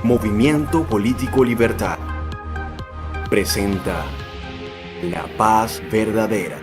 Movimiento Político Libertad presenta La Paz Verdadera.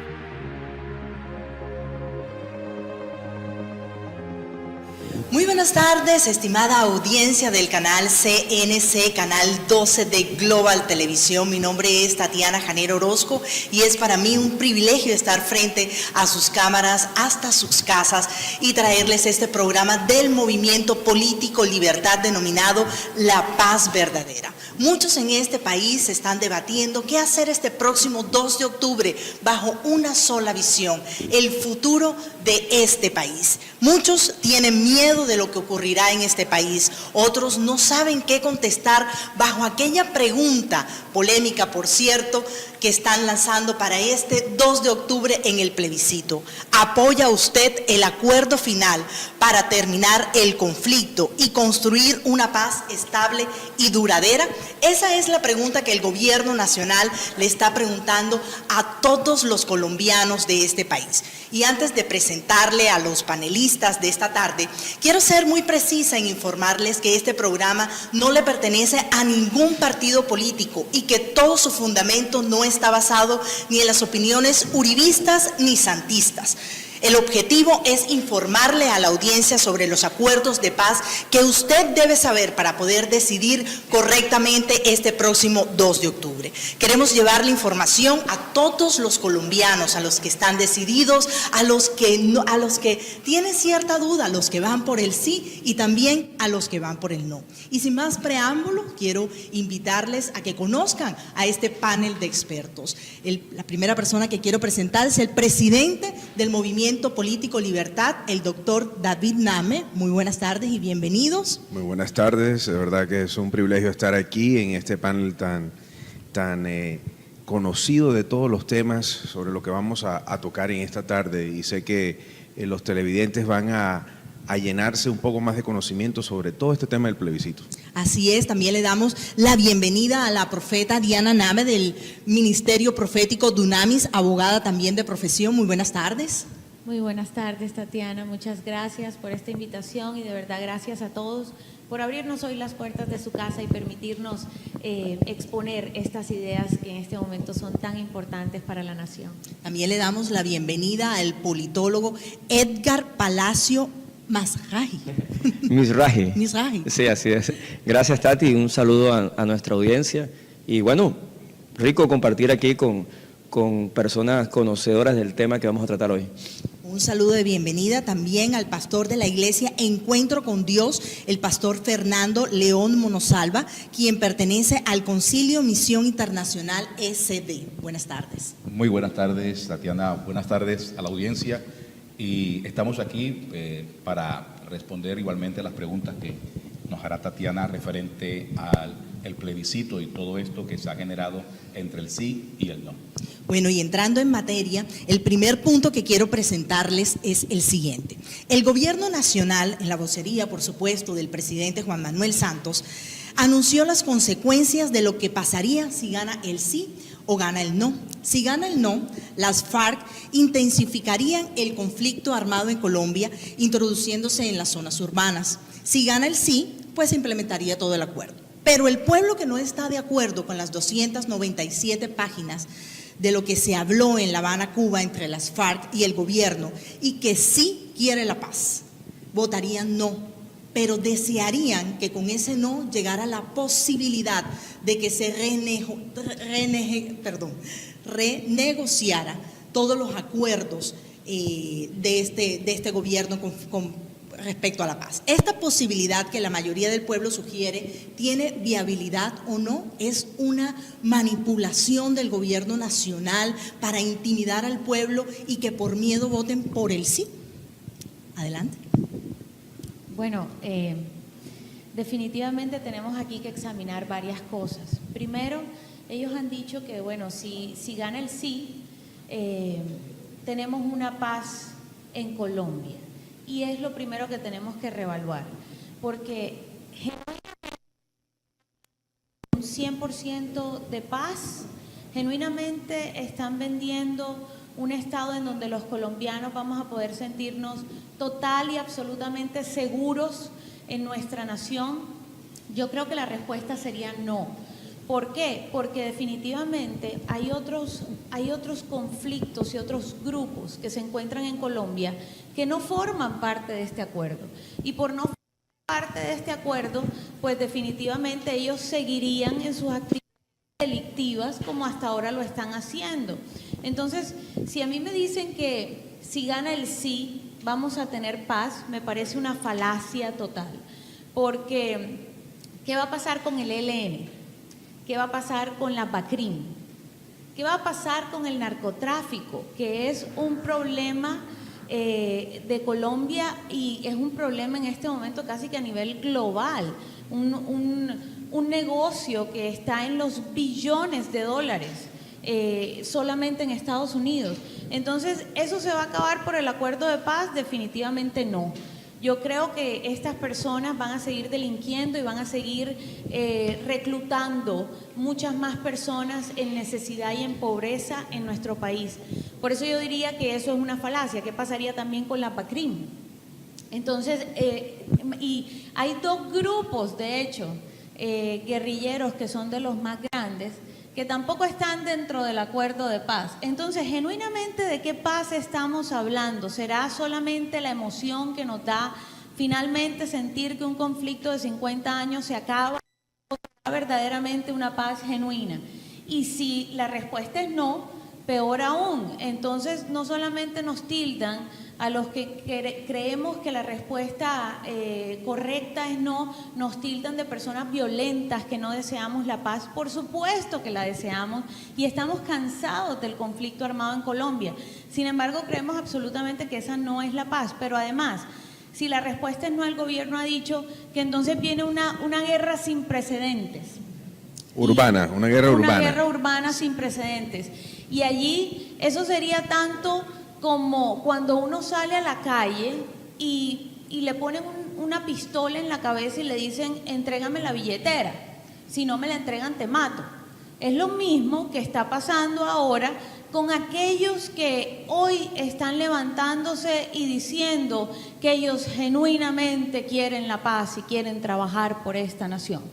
Muy buenas tardes, estimada audiencia del canal CNC, canal 12 de Global Televisión. Mi nombre es Tatiana Janero Orozco y es para mí un privilegio estar frente a sus cámaras hasta sus casas y traerles este programa del Movimiento Político Libertad denominado La Paz Verdadera. Muchos en este país están debatiendo qué hacer este próximo 2 de octubre bajo una sola visión, el futuro de este país. Muchos tienen miedo de lo que ocurrirá en este país, otros no saben qué contestar bajo aquella pregunta, polémica por cierto, que están lanzando para este 2 de octubre en el plebiscito. ¿Apoya usted el acuerdo final para terminar el conflicto y construir una paz estable y duradera? Esa es la pregunta que el gobierno nacional le está preguntando a todos los colombianos de este país. Y antes de presentarle a los panelistas de esta tarde, quiero ser muy precisa en informarles que este programa no le pertenece a ningún partido político y que todo su fundamento no está basado ni en las opiniones uribistas ni santistas. El objetivo es informarle a la audiencia sobre los acuerdos de paz que usted debe saber para poder decidir correctamente este próximo 2 de octubre. Queremos llevarle información a todos los colombianos, a los que están decididos, a los que no, a los que tienen cierta duda, a los que van por el sí y también a los que van por el no. Y sin más preámbulo, quiero invitarles a que conozcan a este panel de expertos. La primera persona que quiero presentar es el presidente del Movimiento Político Libertad, el doctor David Name. Muy buenas tardes y bienvenidos. Muy buenas tardes, de verdad que es un privilegio estar aquí en este panel tan conocido de todos los temas sobre lo que vamos a tocar en esta tarde, y sé que los televidentes van a llenarse un poco más de conocimiento sobre todo este tema del plebiscito. Así es, también le damos la bienvenida a la profeta Diana Name del Ministerio Profético Dunamis, abogada también de profesión. Muy buenas tardes. Muy buenas tardes, Tatiana. Muchas gracias por esta invitación y de verdad gracias a todos por abrirnos hoy las puertas de su casa y permitirnos exponer estas ideas que en este momento son tan importantes para la nación. También le damos la bienvenida al politólogo Edgar Palacio Mizrahi. Mizrahi. Sí, así es. Gracias, Tati. Un saludo a nuestra audiencia. Y bueno, rico compartir aquí con personas conocedoras del tema que vamos a tratar hoy. Un saludo de bienvenida también al pastor de la iglesia Encuentro con Dios, el pastor Fernando León Monosalva, quien pertenece al Concilio Misión Internacional SD. Buenas tardes. Muy buenas tardes, Tatiana. Buenas tardes a la audiencia. Y estamos aquí para responder igualmente a las preguntas que nos hará Tatiana referente al plebiscito y todo esto que se ha generado entre el sí y el no. Bueno, y entrando en materia, el primer punto que quiero presentarles es el siguiente. El gobierno nacional, en la vocería, por supuesto, del presidente Juan Manuel Santos, anunció las consecuencias de lo que pasaría si gana el sí o gana el no. Si gana el no, las FARC intensificarían el conflicto armado en Colombia, introduciéndose en las zonas urbanas. Si gana el sí, pues se implementaría todo el acuerdo. Pero el pueblo que no está de acuerdo con las 297 páginas de lo que se habló en La Habana, Cuba, entre las FARC y el gobierno, y que sí quiere la paz, votarían no, pero desearían que con ese no llegara la posibilidad de que se renegociara todos los acuerdos de este gobierno con respecto a la paz. Esta posibilidad que la mayoría del pueblo sugiere, ¿tiene viabilidad o no? ¿Es una manipulación del gobierno nacional para intimidar al pueblo y que por miedo voten por el sí? Adelante. Bueno, definitivamente tenemos aquí que examinar varias cosas. Primero, ellos han dicho que, bueno, si gana el sí, tenemos una paz en Colombia. Y es lo primero que tenemos que reevaluar, porque un 100% de paz, genuinamente están vendiendo un estado en donde los colombianos vamos a poder sentirnos total y absolutamente seguros en nuestra nación. Yo creo que la respuesta sería no. ¿Por qué? Porque definitivamente hay otros conflictos y otros grupos que se encuentran en Colombia que no forman parte de este acuerdo. Y por no formar parte de este acuerdo, pues definitivamente ellos seguirían en sus actividades delictivas como hasta ahora lo están haciendo. Entonces, si a mí me dicen que si gana el sí vamos a tener paz, me parece una falacia total. Porque, ¿qué va a pasar con el ELN? ¿Qué va a pasar con la BACRIM? ¿Qué va a pasar con el narcotráfico? Que es un problema de Colombia y es un problema en este momento casi que a nivel global. Un negocio que está en los billones de dólares solamente en Estados Unidos. Entonces, ¿eso se va a acabar por el acuerdo de paz? Definitivamente no. Yo creo que estas personas van a seguir delinquiendo y van a seguir reclutando muchas más personas en necesidad y en pobreza en nuestro país. Por eso yo diría que eso es una falacia. ¿Qué pasaría también con la BACRIM? Entonces, y hay dos grupos, de hecho, guerrilleros que son de los más grandes, que tampoco están dentro del acuerdo de paz. Entonces, genuinamente, ¿de qué paz estamos hablando? ¿Será solamente la emoción que nos da finalmente sentir que un conflicto de 50 años se acaba o será verdaderamente una paz genuina? Y si la respuesta es no, peor aún. Entonces, no solamente nos tildan a los que creemos que la respuesta correcta es no, nos tildan de personas violentas que no deseamos la paz. Por supuesto que la deseamos y estamos cansados del conflicto armado en Colombia. Sin embargo, creemos absolutamente que esa no es la paz. Pero además, si la respuesta es no, el gobierno ha dicho que entonces viene una guerra sin precedentes. Urbana, una guerra urbana. Una guerra urbana sin precedentes. Y allí eso sería tanto como cuando uno sale a la calle y le ponen una pistola en la cabeza y le dicen, entrégame la billetera, si no me la entregan te mato. Es lo mismo que está pasando ahora con aquellos que hoy están levantándose y diciendo que ellos genuinamente quieren la paz y quieren trabajar por esta nación.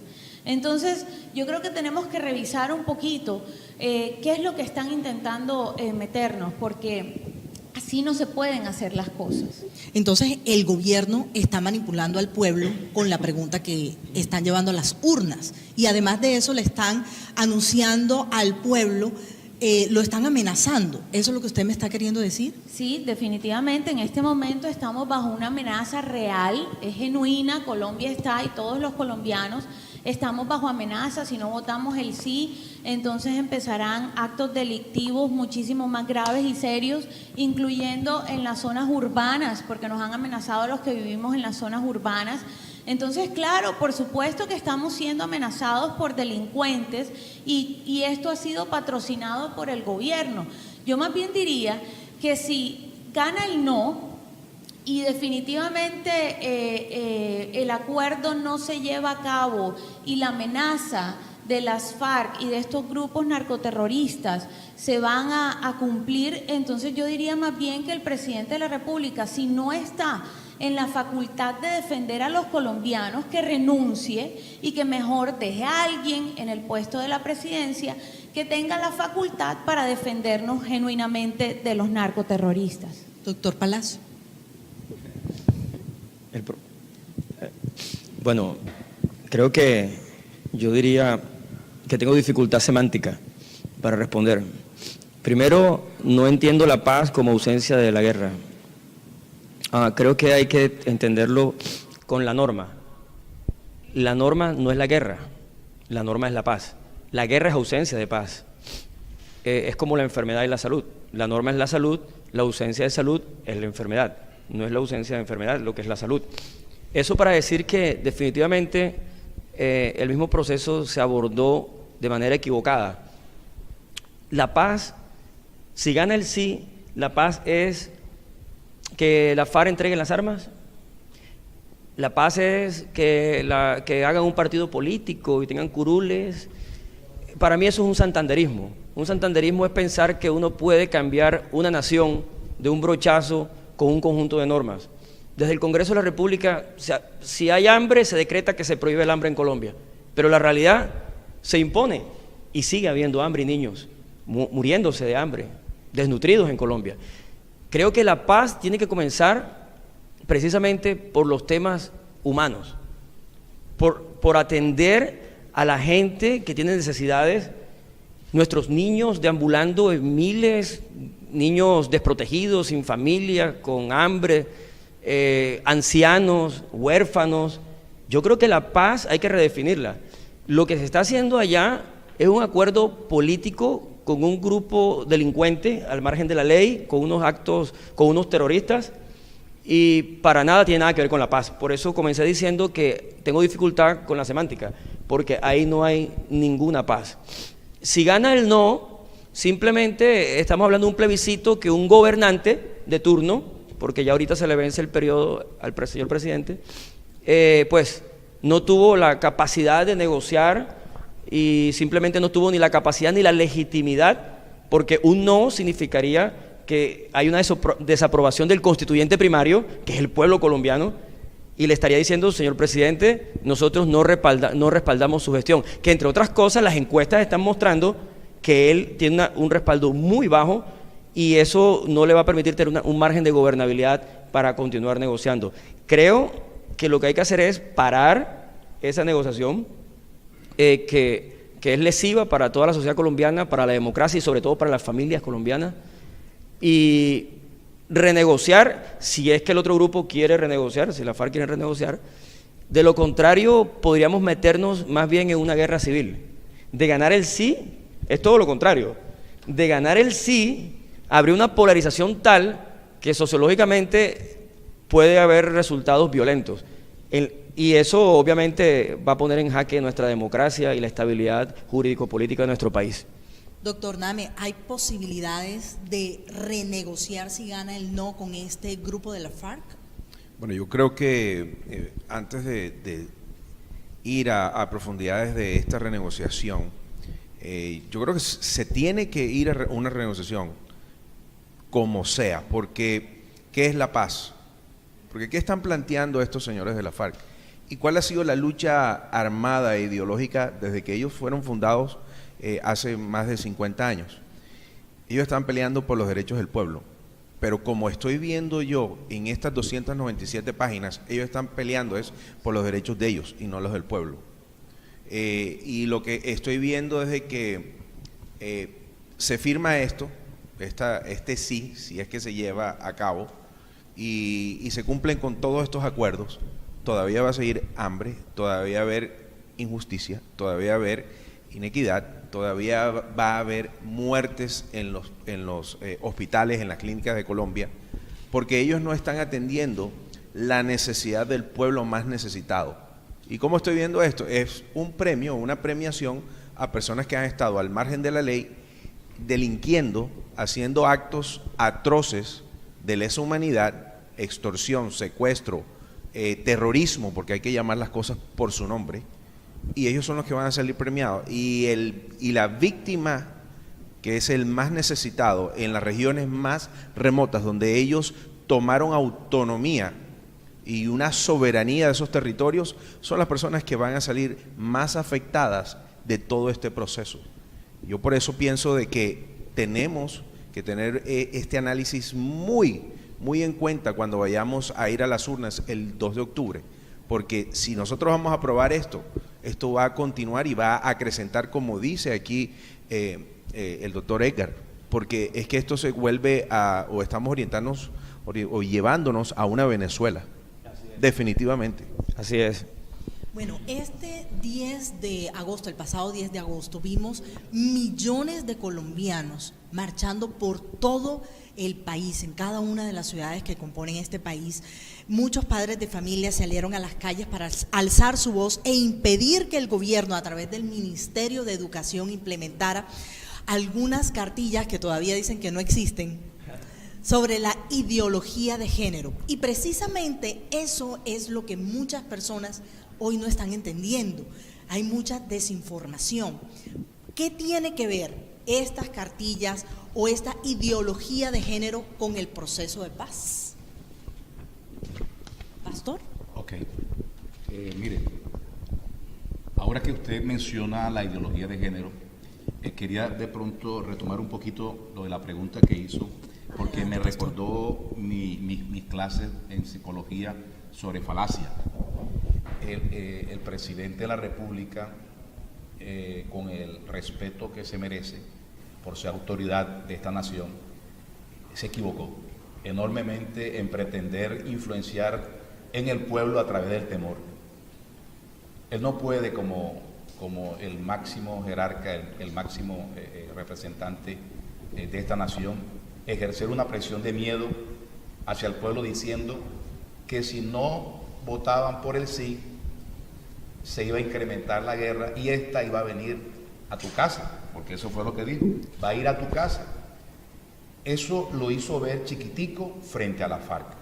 Entonces, yo creo que tenemos que revisar un poquito qué es lo que están intentando meternos, porque así no se pueden hacer las cosas. Entonces, el gobierno está manipulando al pueblo con la pregunta que están llevando a las urnas. Y además de eso, le están anunciando al pueblo, lo están amenazando. ¿Eso es lo que usted me está queriendo decir? Sí, definitivamente. En este momento estamos bajo una amenaza real, es genuina. Colombia está y todos los colombianos estamos bajo amenaza. Si no votamos el sí, entonces empezarán actos delictivos muchísimo más graves y serios, incluyendo en las zonas urbanas, porque nos han amenazado a los que vivimos en las zonas urbanas. Entonces, claro, por supuesto que estamos siendo amenazados por delincuentes y esto ha sido patrocinado por el gobierno. Yo más bien diría que si gana el no, y definitivamente el acuerdo no se lleva a cabo y la amenaza de las FARC y de estos grupos narcoterroristas se van a cumplir, entonces yo diría más bien que el presidente de la República, si no está en la facultad de defender a los colombianos, que renuncie y que mejor deje a alguien en el puesto de la presidencia que tenga la facultad para defendernos genuinamente de los narcoterroristas. Doctor Palacio. Bueno, creo que yo diría que tengo dificultad semántica para responder. Primero, no entiendo la paz como ausencia de la guerra. Creo que hay que entenderlo con la norma. La norma no es la guerra, la norma es la paz. La guerra es ausencia de paz. Es como la enfermedad y la salud. La norma es la salud, la ausencia de salud es la enfermedad. No es la ausencia de enfermedad lo que es la salud. Eso para decir que definitivamente el mismo proceso se abordó de manera equivocada. La paz, si gana el sí, la paz es que la FARC entregue las armas. La paz es que hagan un partido político y tengan curules. Para mí eso es un santanderismo. Un santanderismo es pensar que uno puede cambiar una nación de un brochazo con un conjunto de normas. Desde el Congreso de la República, o sea, si hay hambre, se decreta que se prohíbe el hambre en Colombia, pero la realidad se impone y sigue habiendo hambre y niños muriéndose de hambre, desnutridos en Colombia. Creo que la paz tiene que comenzar precisamente por los temas humanos, por atender a la gente que tiene necesidades, nuestros niños deambulando en miles, niños desprotegidos, sin familia, con hambre, ancianos, huérfanos. Yo creo que la paz hay que redefinirla. Lo que se está haciendo allá es un acuerdo político con un grupo delincuente al margen de la ley, con unos actos, con unos terroristas, y para nada tiene nada que ver con la paz. Por eso comencé diciendo que tengo dificultad con la semántica, porque ahí no hay ninguna paz. Si gana el no, simplemente estamos hablando de un plebiscito que un gobernante de turno, porque ya ahorita se le vence el periodo al señor presidente, pues no tuvo la capacidad de negociar y simplemente no tuvo ni la capacidad ni la legitimidad, porque un no significaría que hay una desaprobación del constituyente primario, que es el pueblo colombiano, y le estaría diciendo, señor presidente, nosotros no respaldamos su gestión, que entre otras cosas las encuestas están mostrando que él tiene un respaldo muy bajo y eso no le va a permitir tener un margen de gobernabilidad para continuar negociando. Creo que lo que hay que hacer es parar esa negociación que es lesiva para toda la sociedad colombiana, para la democracia y sobre todo para las familias colombianas, y renegociar si es que el otro grupo quiere renegociar, si la FARC quiere renegociar. De lo contrario, podríamos meternos más bien en una guerra civil. De ganar el sí, es todo lo contrario. De ganar el sí, habría una polarización tal que sociológicamente puede haber resultados violentos. Y eso obviamente va a poner en jaque nuestra democracia y la estabilidad jurídico-política de nuestro país. Doctor Name, ¿hay posibilidades de renegociar si gana el no con este grupo de la FARC? Bueno, yo creo que antes de ir a profundidades de esta renegociación, yo creo que se tiene que ir a una renegociación como sea, porque ¿qué es la paz? Porque ¿qué están planteando estos señores de la FARC? ¿Y cuál ha sido la lucha armada e ideológica desde que ellos fueron fundados hace más de 50 años? Ellos están peleando por los derechos del pueblo, pero como estoy viendo yo en estas 297 páginas, ellos están peleando es por los derechos de ellos y no los del pueblo. Y lo que estoy viendo es de que se firma este sí, si es que se lleva a cabo, y se cumplen con todos estos acuerdos, todavía va a seguir hambre, todavía va a haber injusticia, todavía va a haber inequidad, todavía va a haber muertes en los hospitales, en las clínicas de Colombia, porque ellos no están atendiendo la necesidad del pueblo más necesitado. ¿Y cómo estoy viendo esto? Es un premio, una premiación a personas que han estado al margen de la ley, delinquiendo, haciendo actos atroces de lesa humanidad, extorsión, secuestro, terrorismo, porque hay que llamar las cosas por su nombre, y ellos son los que van a salir premiados. Y la víctima, que es el más necesitado en las regiones más remotas, donde ellos tomaron autonomía y una soberanía de esos territorios, son las personas que van a salir más afectadas de todo este proceso. Yo por eso pienso de que tenemos que tener este análisis muy en cuenta cuando vayamos a ir a las urnas el 2 de octubre, porque si nosotros vamos a aprobar esto va a continuar y va a acrecentar, como dice aquí el doctor Edgar, porque es que esto se vuelve o estamos orientándonos o llevándonos a una Venezuela, definitivamente. Así es. Bueno, este 10 de agosto, el pasado 10 de agosto, vimos millones de colombianos marchando por todo el país, en cada una de las ciudades que componen este país. Muchos padres de familia salieron a las calles para alzar su voz e impedir que el gobierno, a través del Ministerio de Educación, implementara algunas cartillas que todavía dicen que no existen, sobre la ideología de género. Y precisamente eso es lo que muchas personas hoy no están entendiendo. Hay mucha desinformación. ¿Qué tiene que ver estas cartillas o esta ideología de género con el proceso de paz? Ok. Mire, ahora que usted menciona la ideología de género, quería de pronto retomar un poquito lo de la pregunta que hizo, porque me recordó mis clases en psicología sobre falacia. El presidente de la República, con el respeto que se merece por ser autoridad de esta nación, se equivocó enormemente en pretender influenciar en el pueblo a través del temor. Él no puede, como el máximo jerarca, el máximo representante de esta nación, ejercer una presión de miedo hacia el pueblo diciendo que si no votaban por el sí, se iba a incrementar la guerra y esta iba a venir a tu casa, porque eso fue lo que dijo, va a ir a tu casa. Eso lo hizo ver chiquitico frente a la FARC.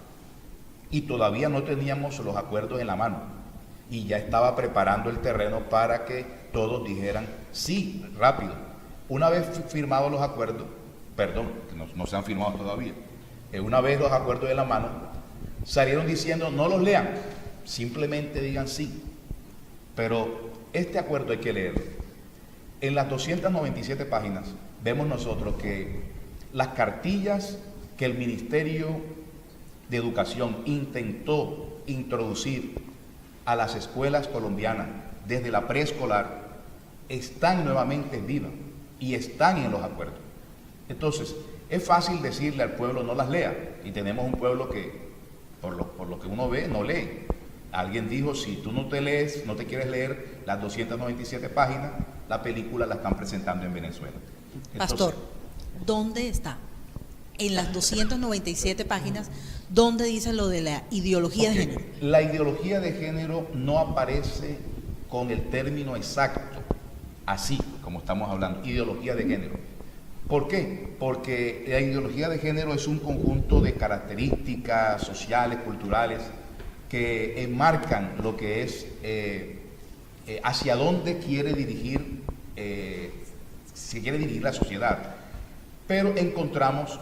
Y todavía no teníamos los acuerdos en la mano. Y ya estaba preparando el terreno para que todos dijeran sí, rápido. Una vez firmados los acuerdos, perdón, que no se han firmado todavía, una vez los acuerdos en la mano, salieron diciendo no los lean, simplemente digan sí. Pero este acuerdo hay que leerlo. En las 297 páginas vemos nosotros que las cartillas que el Ministerio de Educación intentó introducir a las escuelas colombianas desde la preescolar están nuevamente vivas y están en los acuerdos. Entonces, es fácil decirle al pueblo no las lea, y tenemos un pueblo que, por lo que uno ve, no lee. Alguien dijo, si tú no te quieres leer las 297 páginas, la película la están presentando en Venezuela. Entonces, Pastor, ¿dónde está? En las 297 páginas, ¿dónde dice lo de la ideología de género? La ideología de género no aparece con el término exacto, así como estamos hablando, ideología de género. ¿Por qué? Porque la ideología de género es un conjunto de características sociales, culturales, que enmarcan lo que es hacia dónde quiere dirigir, se quiere dirigir la sociedad. Pero encontramos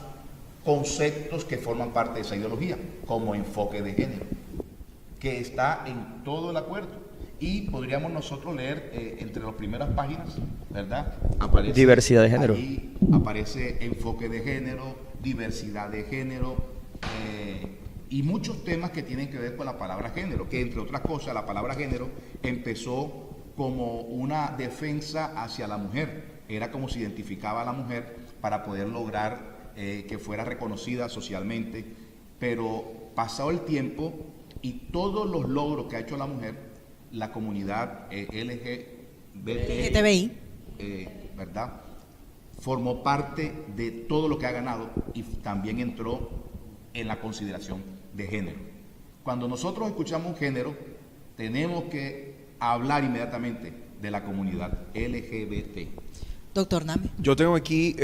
conceptos que forman parte de esa ideología, como enfoque de género, que está en todo el acuerdo. Y podríamos nosotros leer entre las primeras páginas, ¿verdad? Aparece diversidad de género. Ahí aparece enfoque de género, diversidad de género, y muchos temas que tienen que ver con la palabra género, que entre otras cosas la palabra género empezó como una defensa hacia la mujer, era como se identificaba a la mujer para poder lograr que fuera reconocida socialmente, pero pasado el tiempo y todos los logros que ha hecho la mujer, la comunidad LGBTI, ¿verdad?, formó parte de todo lo que ha ganado y también entró en la consideración de género. Cuando nosotros escuchamos un género, tenemos que hablar inmediatamente de la comunidad LGBT. Doctor Name. Yo tengo aquí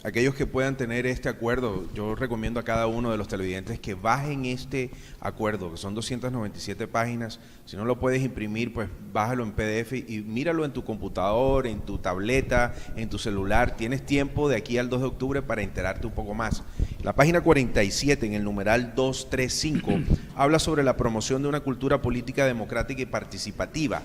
aquellos que puedan tener este acuerdo. Yo recomiendo a cada uno de los televidentes que bajen este acuerdo, que son 297 páginas. Si no lo puedes imprimir, pues bájalo en PDF y míralo en tu computador, en tu tableta, en tu celular. Tienes tiempo de aquí al 2 de octubre para enterarte un poco más. La página 47, en el numeral 235, habla sobre la promoción de una cultura política democrática y participativa.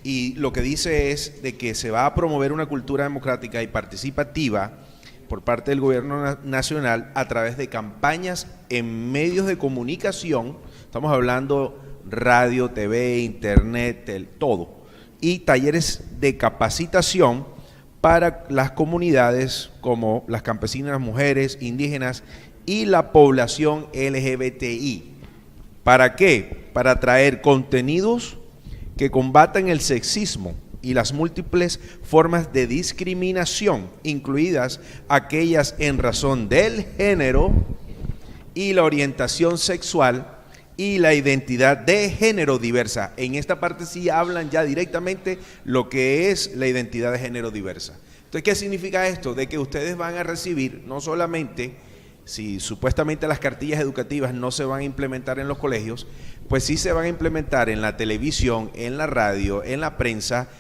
Y lo que dice es de que se va a promover una cultura democrática y participativa por parte del gobierno nacional a través de campañas en medios de comunicación, estamos hablando radio, TV, internet, todo, y talleres de capacitación para las comunidades como las campesinas, mujeres, indígenas y la población LGBTI. ¿Para qué? Para traer contenidos que combatan el sexismo y las múltiples formas de discriminación, incluidas aquellas en razón del género y la orientación sexual y la identidad de género diversa. En esta parte sí hablan ya directamente lo que es la identidad de género diversa. Entonces, ¿qué significa esto? De que ustedes van a recibir no solamente, si supuestamente las cartillas educativas no se van a implementar en los colegios, pues sí se van a implementar en la televisión, en la radio, en la prensa,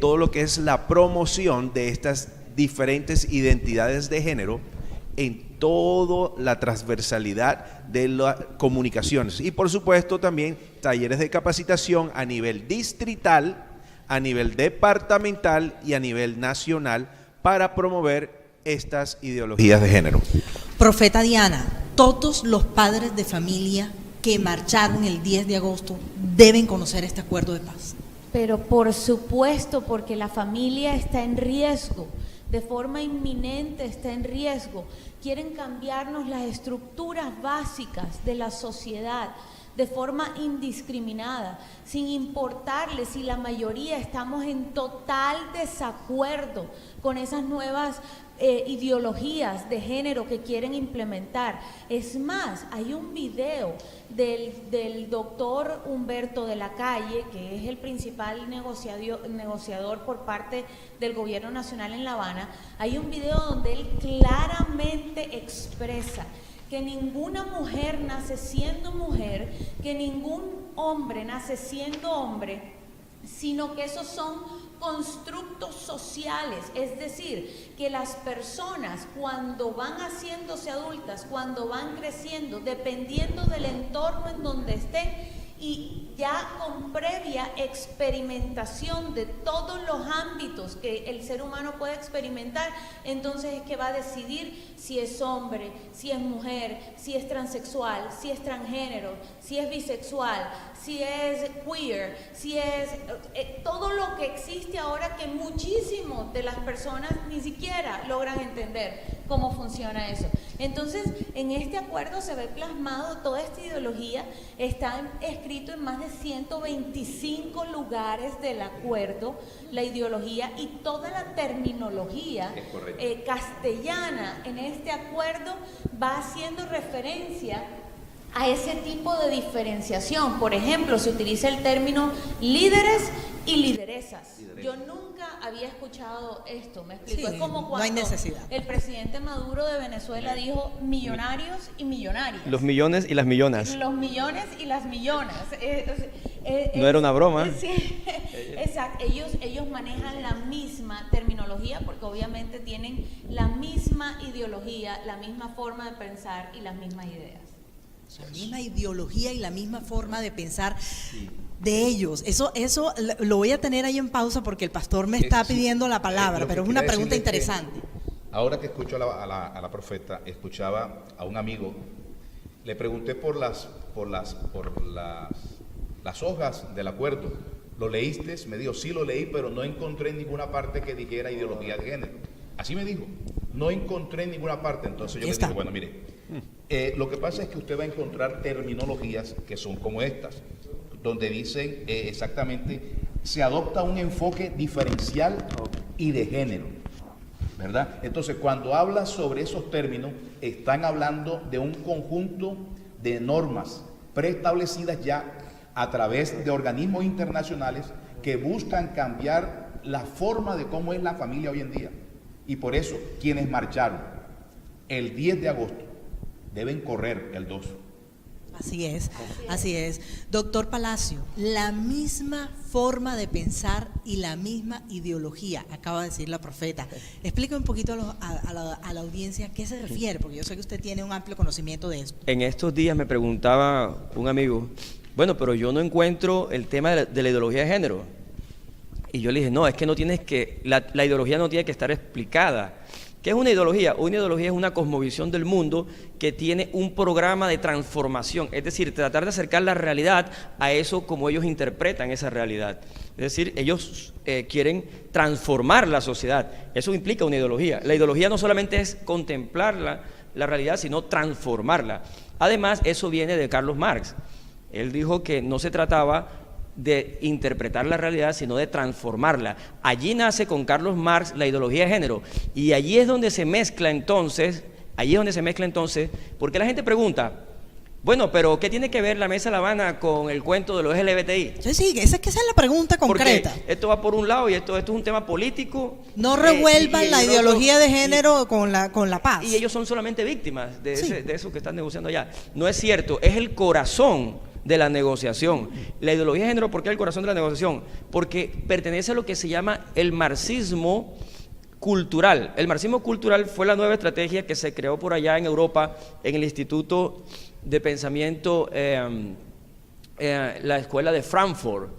todo lo que es la promoción de estas diferentes identidades de género en toda la transversalidad de las comunicaciones. Y por supuesto también talleres de capacitación a nivel distrital, a nivel departamental y a nivel nacional para promover estas ideologías de género. Profeta Diana, todos los padres de familia que marcharon el 10 de agosto deben conocer este acuerdo de paz. Pero por supuesto, porque la familia está en riesgo, de forma inminente está en riesgo. Quieren cambiarnos las estructuras básicas de la sociedad de forma indiscriminada, sin importarle si la mayoría estamos en total desacuerdo con esas nuevas ideologías de género que quieren implementar. Es más, hay un video del doctor Humberto de la Calle, que es el principal negociador por parte del gobierno nacional en La Habana. Hay un video donde él claramente expresa que ninguna mujer nace siendo mujer, que ningún hombre nace siendo hombre, sino que esos son constructos sociales, es decir, que las personas cuando van haciéndose adultas, cuando van creciendo, dependiendo del entorno en donde estén, y ya con previa experimentación de todos los ámbitos que el ser humano puede experimentar, entonces es que va a decidir si es hombre, si es mujer, si es transexual, si es transgénero, si es bisexual, si es queer, si es todo lo que existe ahora, que muchísimas de las personas ni siquiera logran entender cómo funciona eso. Entonces, en este acuerdo se ve plasmado toda esta ideología, está escrito en más de 125 lugares del acuerdo, la ideología y toda la terminología castellana en este acuerdo va haciendo referencia a ese tipo de diferenciación. Por ejemplo, se utiliza el término líderes y lideresas. Yo nunca había escuchado esto, me explico. Sí, es como cuando no hay necesidad. El presidente Maduro de Venezuela dijo millonarios y millonarias. Los millones y las millonas. Los millones y las millonas. No era una broma. Sí, exacto. Ellos manejan la misma terminología porque obviamente tienen la misma ideología, la misma forma de pensar y las mismas ideas. La misma ideología y la misma forma de pensar de ellos. Eso lo voy a tener ahí en pausa porque el pastor me está pidiendo la palabra, pero es una pregunta interesante. Ahora que escucho a la profeta, escuchaba a un amigo, le pregunté por las hojas del acuerdo. ¿Lo leíste? Me dijo, sí lo leí, pero no encontré en ninguna parte que dijera ideología de género. Así me dijo, no encontré en ninguna parte. Entonces yo le dije, bueno, mire, lo que pasa es que usted va a encontrar terminologías que son como estas, donde dicen exactamente, se adopta un enfoque diferencial y de género, ¿verdad? Entonces, cuando habla sobre esos términos, están hablando de un conjunto de normas preestablecidas ya a través de organismos internacionales que buscan cambiar la forma de cómo es la familia hoy en día. Y por eso, quienes marcharon el 10 de agosto deben correr el 2. Así es. Doctor Palacio, la misma forma de pensar y la misma ideología, acaba de decir la profeta. Explique un poquito a la audiencia a qué se refiere, porque yo sé que usted tiene un amplio conocimiento de esto. En estos días me preguntaba un amigo, bueno, pero yo no encuentro el tema de la ideología de género. Y yo le dije, no, es que no tienes que, la ideología no tiene que estar explicada. ¿Qué es una ideología? Una ideología es una cosmovisión del mundo que tiene un programa de transformación, es decir, tratar de acercar la realidad a eso como ellos interpretan esa realidad. Es decir, ellos quieren transformar la sociedad. Eso implica una ideología. La ideología no solamente es contemplar la realidad, sino transformarla. Además, eso viene de Carlos Marx. Él dijo que no se trataba de interpretar la realidad, sino de transformarla. Allí nace con Carlos Marx la ideología de género, y allí es donde se mezcla entonces, porque la gente pregunta, bueno, pero ¿qué tiene que ver la Mesa de La Habana con el cuento de los LGBTI? Sí, esa es la pregunta concreta. Porque esto va por un lado y esto es un tema político. No revuelvan la ideología de género con la paz. Y ellos son solamente víctimas de eso que están negociando allá. No es cierto, es el corazón de la negociación. La ideología de género, ¿por qué el corazón de la negociación? Porque pertenece a lo que se llama el marxismo cultural. El marxismo cultural fue la nueva estrategia que se creó por allá en Europa, en el Instituto de Pensamiento, la Escuela de Frankfurt.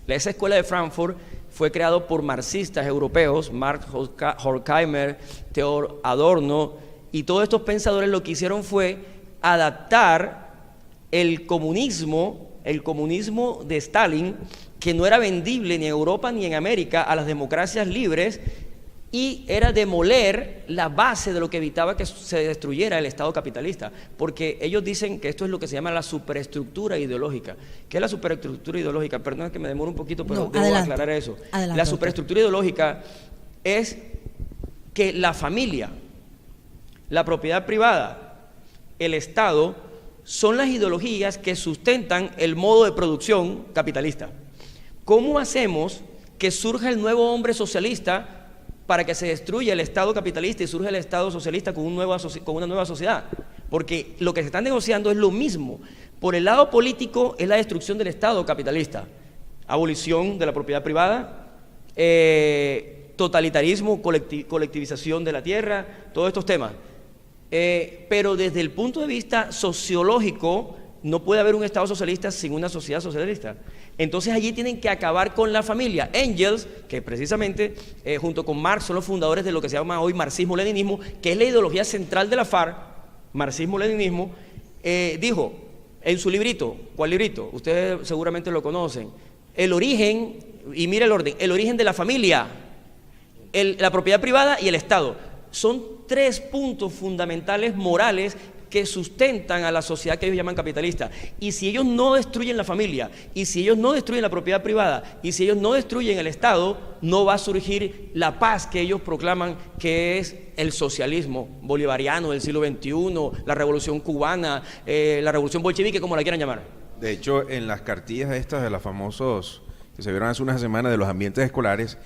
Esa Escuela de Frankfurt fue creado por marxistas europeos, Marx Horkheimer, Theodor Adorno, y todos estos pensadores lo que hicieron fue adaptar el comunismo de Stalin, que no era vendible ni en Europa ni en América, a las democracias libres, y era demoler la base de lo que evitaba que se destruyera el Estado capitalista, porque ellos dicen que esto es lo que se llama la superestructura ideológica. ¿Qué es la superestructura ideológica? Perdón que me demore un poquito, pero debo aclarar eso. La superestructura ideológica es que la familia, la propiedad privada, el Estado, son las ideologías que sustentan el modo de producción capitalista. ¿Cómo hacemos que surja el nuevo hombre socialista para que se destruya el Estado capitalista y surja el Estado socialista con una nueva sociedad? Porque lo que se está negociando es lo mismo. Por el lado político es la destrucción del Estado capitalista, abolición de la propiedad privada, totalitarismo, colectivización de la tierra, todos estos temas. Pero desde el punto de vista sociológico, no puede haber un Estado socialista sin una sociedad socialista. Entonces allí tienen que acabar con la familia. Engels, que precisamente junto con Marx son los fundadores de lo que se llama hoy marxismo-leninismo, que es la ideología central de la FARC, marxismo-leninismo, dijo en su librito, ¿cuál librito? Ustedes seguramente lo conocen, el origen, y mira el orden, el origen de la familia, la propiedad privada y el Estado. Son 3 puntos fundamentales morales que sustentan a la sociedad que ellos llaman capitalista. Y si ellos no destruyen la familia, y si ellos no destruyen la propiedad privada, y si ellos no destruyen el Estado, no va a surgir la paz que ellos proclaman, que es el socialismo bolivariano del siglo XXI, la revolución cubana, la revolución bolchevique, como la quieran llamar. De hecho, en las cartillas estas de los famosos que se vieron hace unas semanas de los ambientes escolares,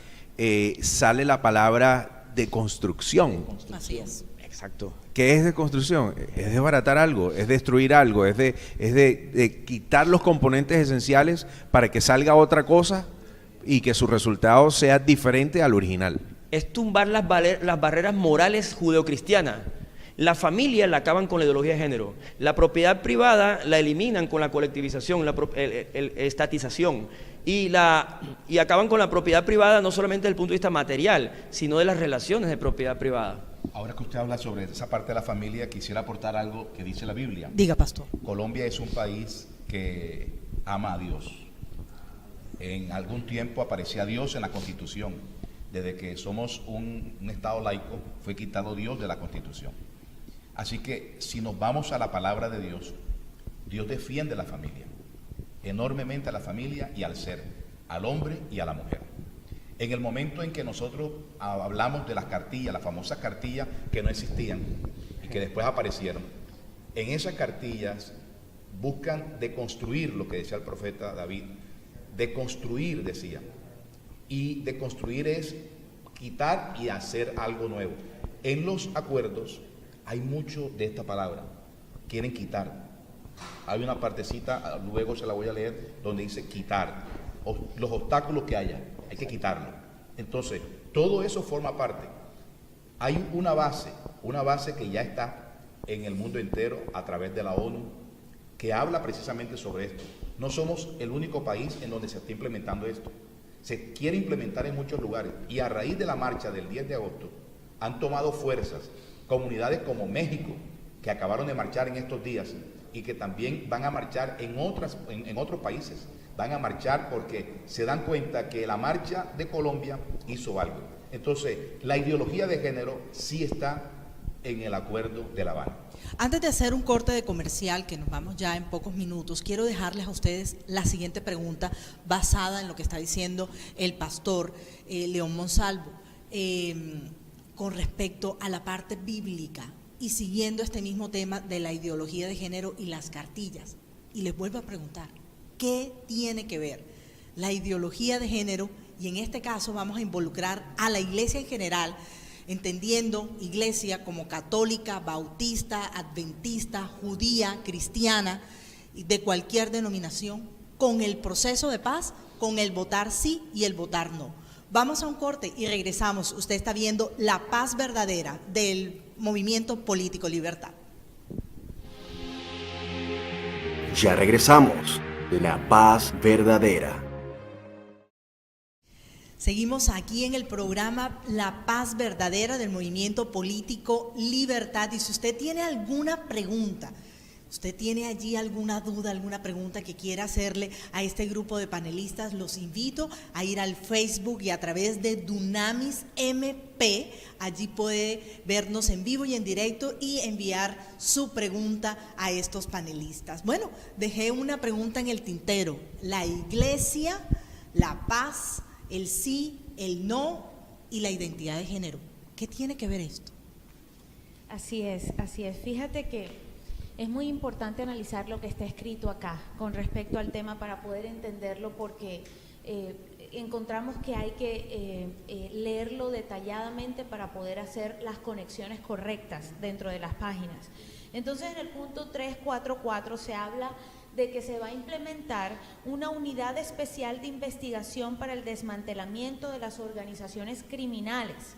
sale la palabra deconstrucción. Así es. Exacto. ¿Qué es deconstrucción? Es desbaratar algo, es destruir algo, es de quitar los componentes esenciales para que salga otra cosa y que su resultado sea diferente al original. Es tumbar las barreras morales judeocristianas. La familia la acaban con la ideología de género. La propiedad privada la eliminan con la colectivización, la estatización. Y acaban con la propiedad privada no solamente desde el punto de vista material, sino de las relaciones de propiedad privada. Ahora que usted habla sobre esa parte de la familia, quisiera aportar algo que dice la Biblia. Diga, pastor. Colombia es un país que ama a Dios. En algún tiempo aparecía Dios en la Constitución. Desde que somos un Estado laico, fue quitado Dios de la Constitución. Así que si nos vamos a la palabra de Dios, Dios defiende la familia, enormemente a la familia y al ser, al hombre y a la mujer. En el momento en que nosotros hablamos de las cartillas, las famosas cartillas que no existían y que después aparecieron, en esas cartillas buscan deconstruir lo que decía el profeta David, deconstruir, decía, y deconstruir es quitar y hacer algo nuevo. En los acuerdos hay mucho de esta palabra, quieren quitar. Hay una partecita, luego se la voy a leer, donde dice quitar, los obstáculos que haya, hay que quitarlo. Entonces, todo eso forma parte. Hay una base que ya está en el mundo entero a través de la ONU, que habla precisamente sobre esto. No somos el único país en donde se está implementando esto. Se quiere implementar en muchos lugares y a raíz de la marcha del 10 de agosto han tomado fuerzas comunidades como México, que acabaron de marchar en estos días y que también van a marchar en otros países. Van a marchar porque se dan cuenta que la marcha de Colombia hizo algo. Entonces, la ideología de género sí está en el acuerdo de La Habana. Antes de hacer un corte de comercial, que nos vamos ya en pocos minutos, quiero dejarles a ustedes la siguiente pregunta basada en lo que está diciendo el pastor León Monsalvo con respecto a la parte bíblica y siguiendo este mismo tema de la ideología de género y las cartillas. Y les vuelvo a preguntar, ¿qué tiene que ver la ideología de género? Y en este caso vamos a involucrar a la iglesia en general, entendiendo iglesia como católica, bautista, adventista, judía, cristiana, de cualquier denominación, con el proceso de paz, con el votar sí y el votar no. Vamos a un corte y regresamos. Usted está viendo La Paz Verdadera del Movimiento Político Libertad. Ya regresamos. La Paz Verdadera. Seguimos aquí en el programa La Paz Verdadera del Movimiento Político Libertad. Y si usted tiene alguna pregunta, usted tiene allí alguna duda, alguna pregunta que quiera hacerle a este grupo de panelistas, los invito a ir al Facebook y a través de Dunamis MP. Allí puede vernos en vivo y en directo y enviar su pregunta a estos panelistas. Bueno, dejé una pregunta en el tintero. La iglesia, la paz, el sí, el no y la identidad de género. ¿Qué tiene que ver esto? Así es, así es. Fíjate que es muy importante analizar lo que está escrito acá con respecto al tema para poder entenderlo, porque encontramos que hay que leerlo detalladamente para poder hacer las conexiones correctas dentro de las páginas. Entonces, en el punto 344 se habla de que se va a implementar una unidad especial de investigación para el desmantelamiento de las organizaciones criminales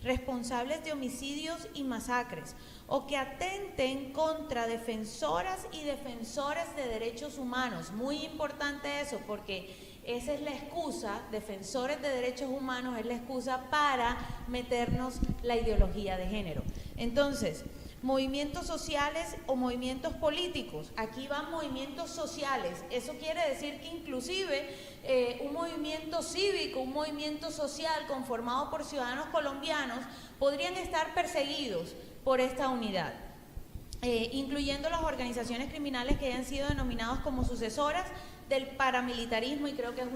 responsables de homicidios y masacres o que atenten contra defensoras y defensores de derechos humanos. Muy importante eso, porque esa es la excusa, defensores de derechos humanos es la excusa para meternos la ideología de género. Entonces, movimientos sociales o movimientos políticos, aquí van movimientos sociales, eso quiere decir que inclusive un movimiento cívico, un movimiento social conformado por ciudadanos colombianos podrían estar perseguidos por esta unidad, incluyendo las organizaciones criminales que hayan sido denominadas como sucesoras del paramilitarismo, y creo que es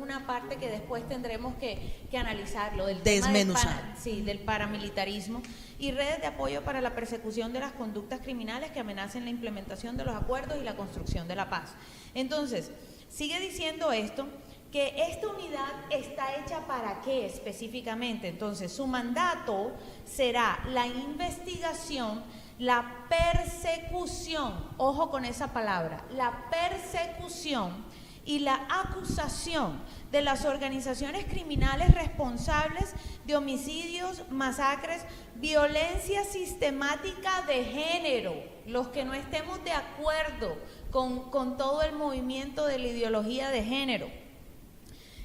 una parte que después tendremos que analizarlo, del desmenuzar. Del paramilitarismo, y redes de apoyo para la persecución de las conductas criminales que amenacen la implementación de los acuerdos y la construcción de la paz. Entonces, sigue diciendo esto, que esta unidad está hecha ¿para qué específicamente? Entonces, su mandato será la investigación, la persecución, ojo con esa palabra, la persecución y la acusación de las organizaciones criminales responsables de homicidios, masacres, violencia sistemática de género, los que no estemos de acuerdo con todo el movimiento de la ideología de género,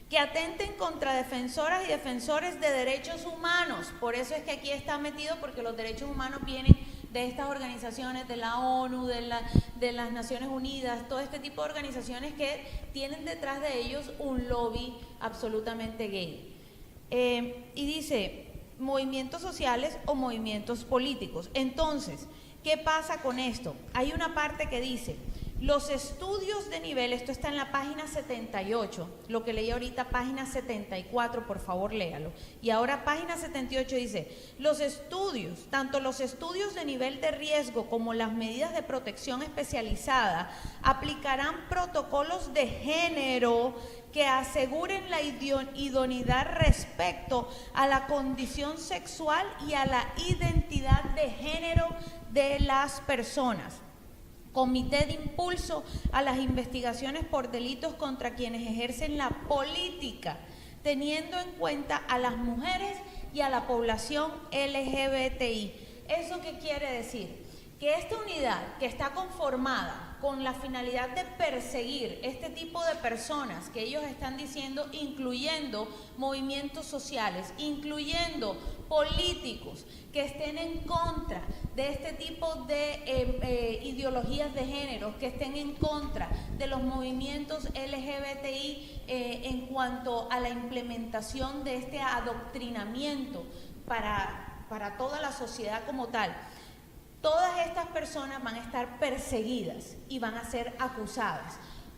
que atenten contra defensoras y defensores de derechos humanos. Por eso es que aquí está metido, porque los derechos humanos vienen de estas organizaciones, de la ONU, de las Naciones Unidas, todo este tipo de organizaciones que tienen detrás de ellos un lobby absolutamente gay. Y dice, movimientos sociales o movimientos políticos. Entonces, ¿qué pasa con esto? Hay una parte que dice, los estudios de nivel, esto está en la página 78, lo que leí ahorita, página 74, por favor léalo. Y ahora página 78 dice, los estudios, tanto los estudios de nivel de riesgo como las medidas de protección especializada, aplicarán protocolos de género que aseguren la idoneidad respecto a la condición sexual y a la identidad de género de las personas. Comité de impulso a las investigaciones por delitos contra quienes ejercen la política, teniendo en cuenta a las mujeres y a la población LGBTI. ¿Eso qué quiere decir? Que esta unidad que está conformada con la finalidad de perseguir este tipo de personas que ellos están diciendo, incluyendo movimientos sociales, incluyendo políticos que estén en contra de este tipo de ideologías de género, que estén en contra de los movimientos LGBTI en cuanto a la implementación de este adoctrinamiento para toda la sociedad como tal. Todas estas personas van a estar perseguidas y van a ser acusadas.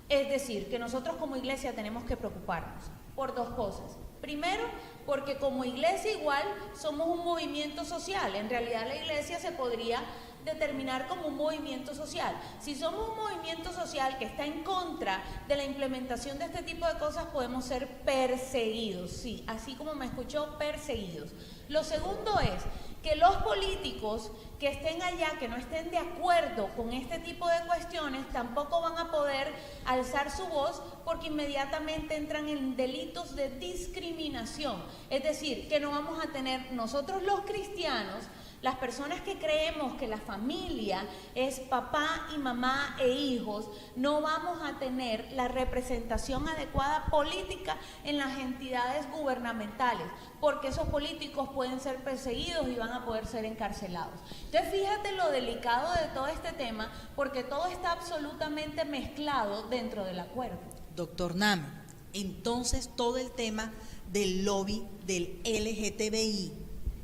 Es decir, que nosotros como iglesia tenemos que preocuparnos por dos cosas. Primero, porque como iglesia igual somos un movimiento social. En realidad la iglesia se podría determinar como un movimiento social. Si somos un movimiento social que está en contra de la implementación de este tipo de cosas, podemos ser perseguidos, sí, así como me escuchó, perseguidos. Lo segundo es que los políticos que estén allá, que no estén de acuerdo con este tipo de cuestiones, tampoco van a poder alzar su voz porque inmediatamente entran en delitos de discriminación. Es decir, que no vamos a tener nosotros los cristianos, las personas que creemos que la familia es papá y mamá e hijos, no vamos a tener la representación adecuada política en las entidades gubernamentales, porque esos políticos pueden ser perseguidos y van a poder ser encarcelados. Entonces, fíjate lo delicado de todo este tema, porque todo está absolutamente mezclado dentro del acuerdo. Doctor Nam, entonces todo el tema del lobby del LGTBI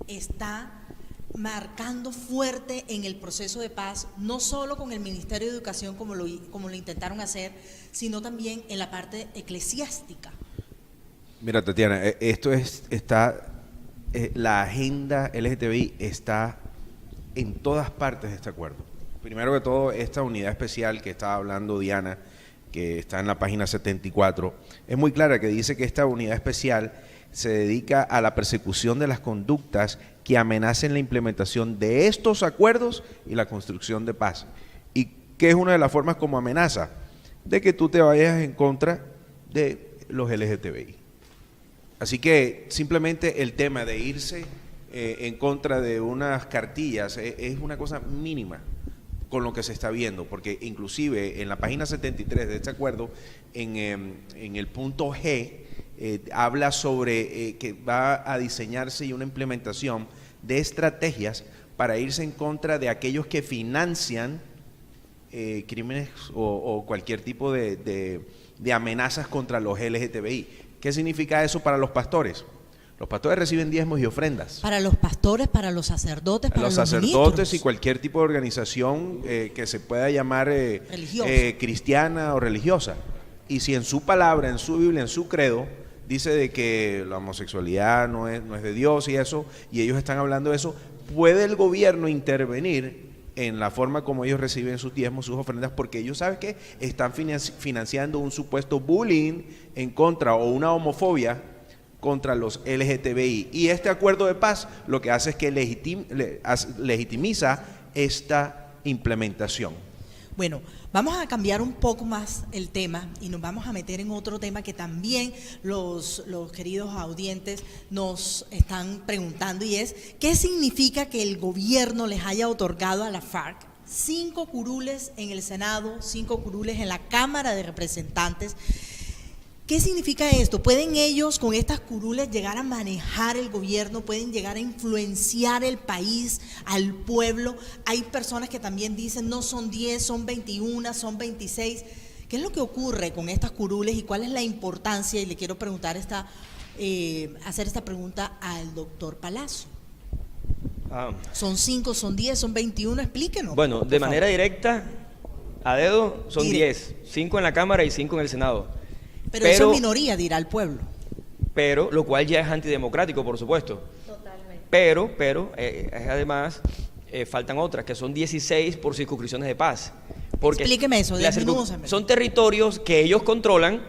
está marcando fuerte en el proceso de paz, no solo con el Ministerio de Educación como lo intentaron hacer, sino también en la parte eclesiástica. Mira, Tatiana, la agenda LGTBI está en todas partes de este acuerdo. Primero que todo, esta unidad especial que estaba hablando Diana, que está en la página 74, es muy clara, que dice que esta unidad especial se dedica a la persecución de las conductas que amenacen la implementación de estos acuerdos y la construcción de paz. ¿Y qué es una de las formas como amenaza? De que tú te vayas en contra de los LGTBI. Así que simplemente el tema de irse en contra de unas cartillas es una cosa mínima con lo que se está viendo, porque inclusive en la página 73 de este acuerdo, en el punto G, habla sobre que va a diseñarse y una implementación de estrategias para irse en contra de aquellos que financian crímenes o cualquier tipo de amenazas contra los LGTBI. ¿Qué significa eso para los pastores? Los pastores reciben diezmos y ofrendas. Para los pastores, para los sacerdotes, para los sacerdotes ministros. Y cualquier tipo de organización que se pueda llamar cristiana o religiosa. Y si en su palabra, en su Biblia, en su credo, dice de que la homosexualidad no es de Dios y eso, y ellos están hablando de eso, puede el gobierno intervenir en la forma como ellos reciben sus diezmos, sus ofrendas, porque ellos saben que están financiando un supuesto bullying en contra o una homofobia contra los LGTBI. Y este acuerdo de paz lo que hace es que legitimiza esta implementación. Bueno, vamos a cambiar un poco más el tema y nos vamos a meter en otro tema que también los queridos audientes nos están preguntando, y es ¿qué significa que el gobierno les haya otorgado a la FARC 5 curules en el Senado, 5 curules en la Cámara de Representantes? ¿Qué significa esto? ¿Pueden ellos con estas curules llegar a manejar el gobierno? ¿Pueden llegar a influenciar el país, al pueblo? Hay personas que también dicen no son 10, son 21, son 26. ¿Qué es lo que ocurre con estas curules y cuál es la importancia? Y le quiero preguntar hacer esta pregunta al doctor Palazzo. ¿Son 5, son 10, son 21? Explíquenos. Bueno, de manera directa, a dedo, son 10. 5 en la Cámara y 5 en el Senado. Pero eso es minoría, dirá el pueblo. Pero, lo cual ya es antidemocrático, por supuesto. Totalmente. Pero además, faltan otras, que son 16 por circunscripciones de paz. Porque explíqueme eso, son territorios que ellos controlan,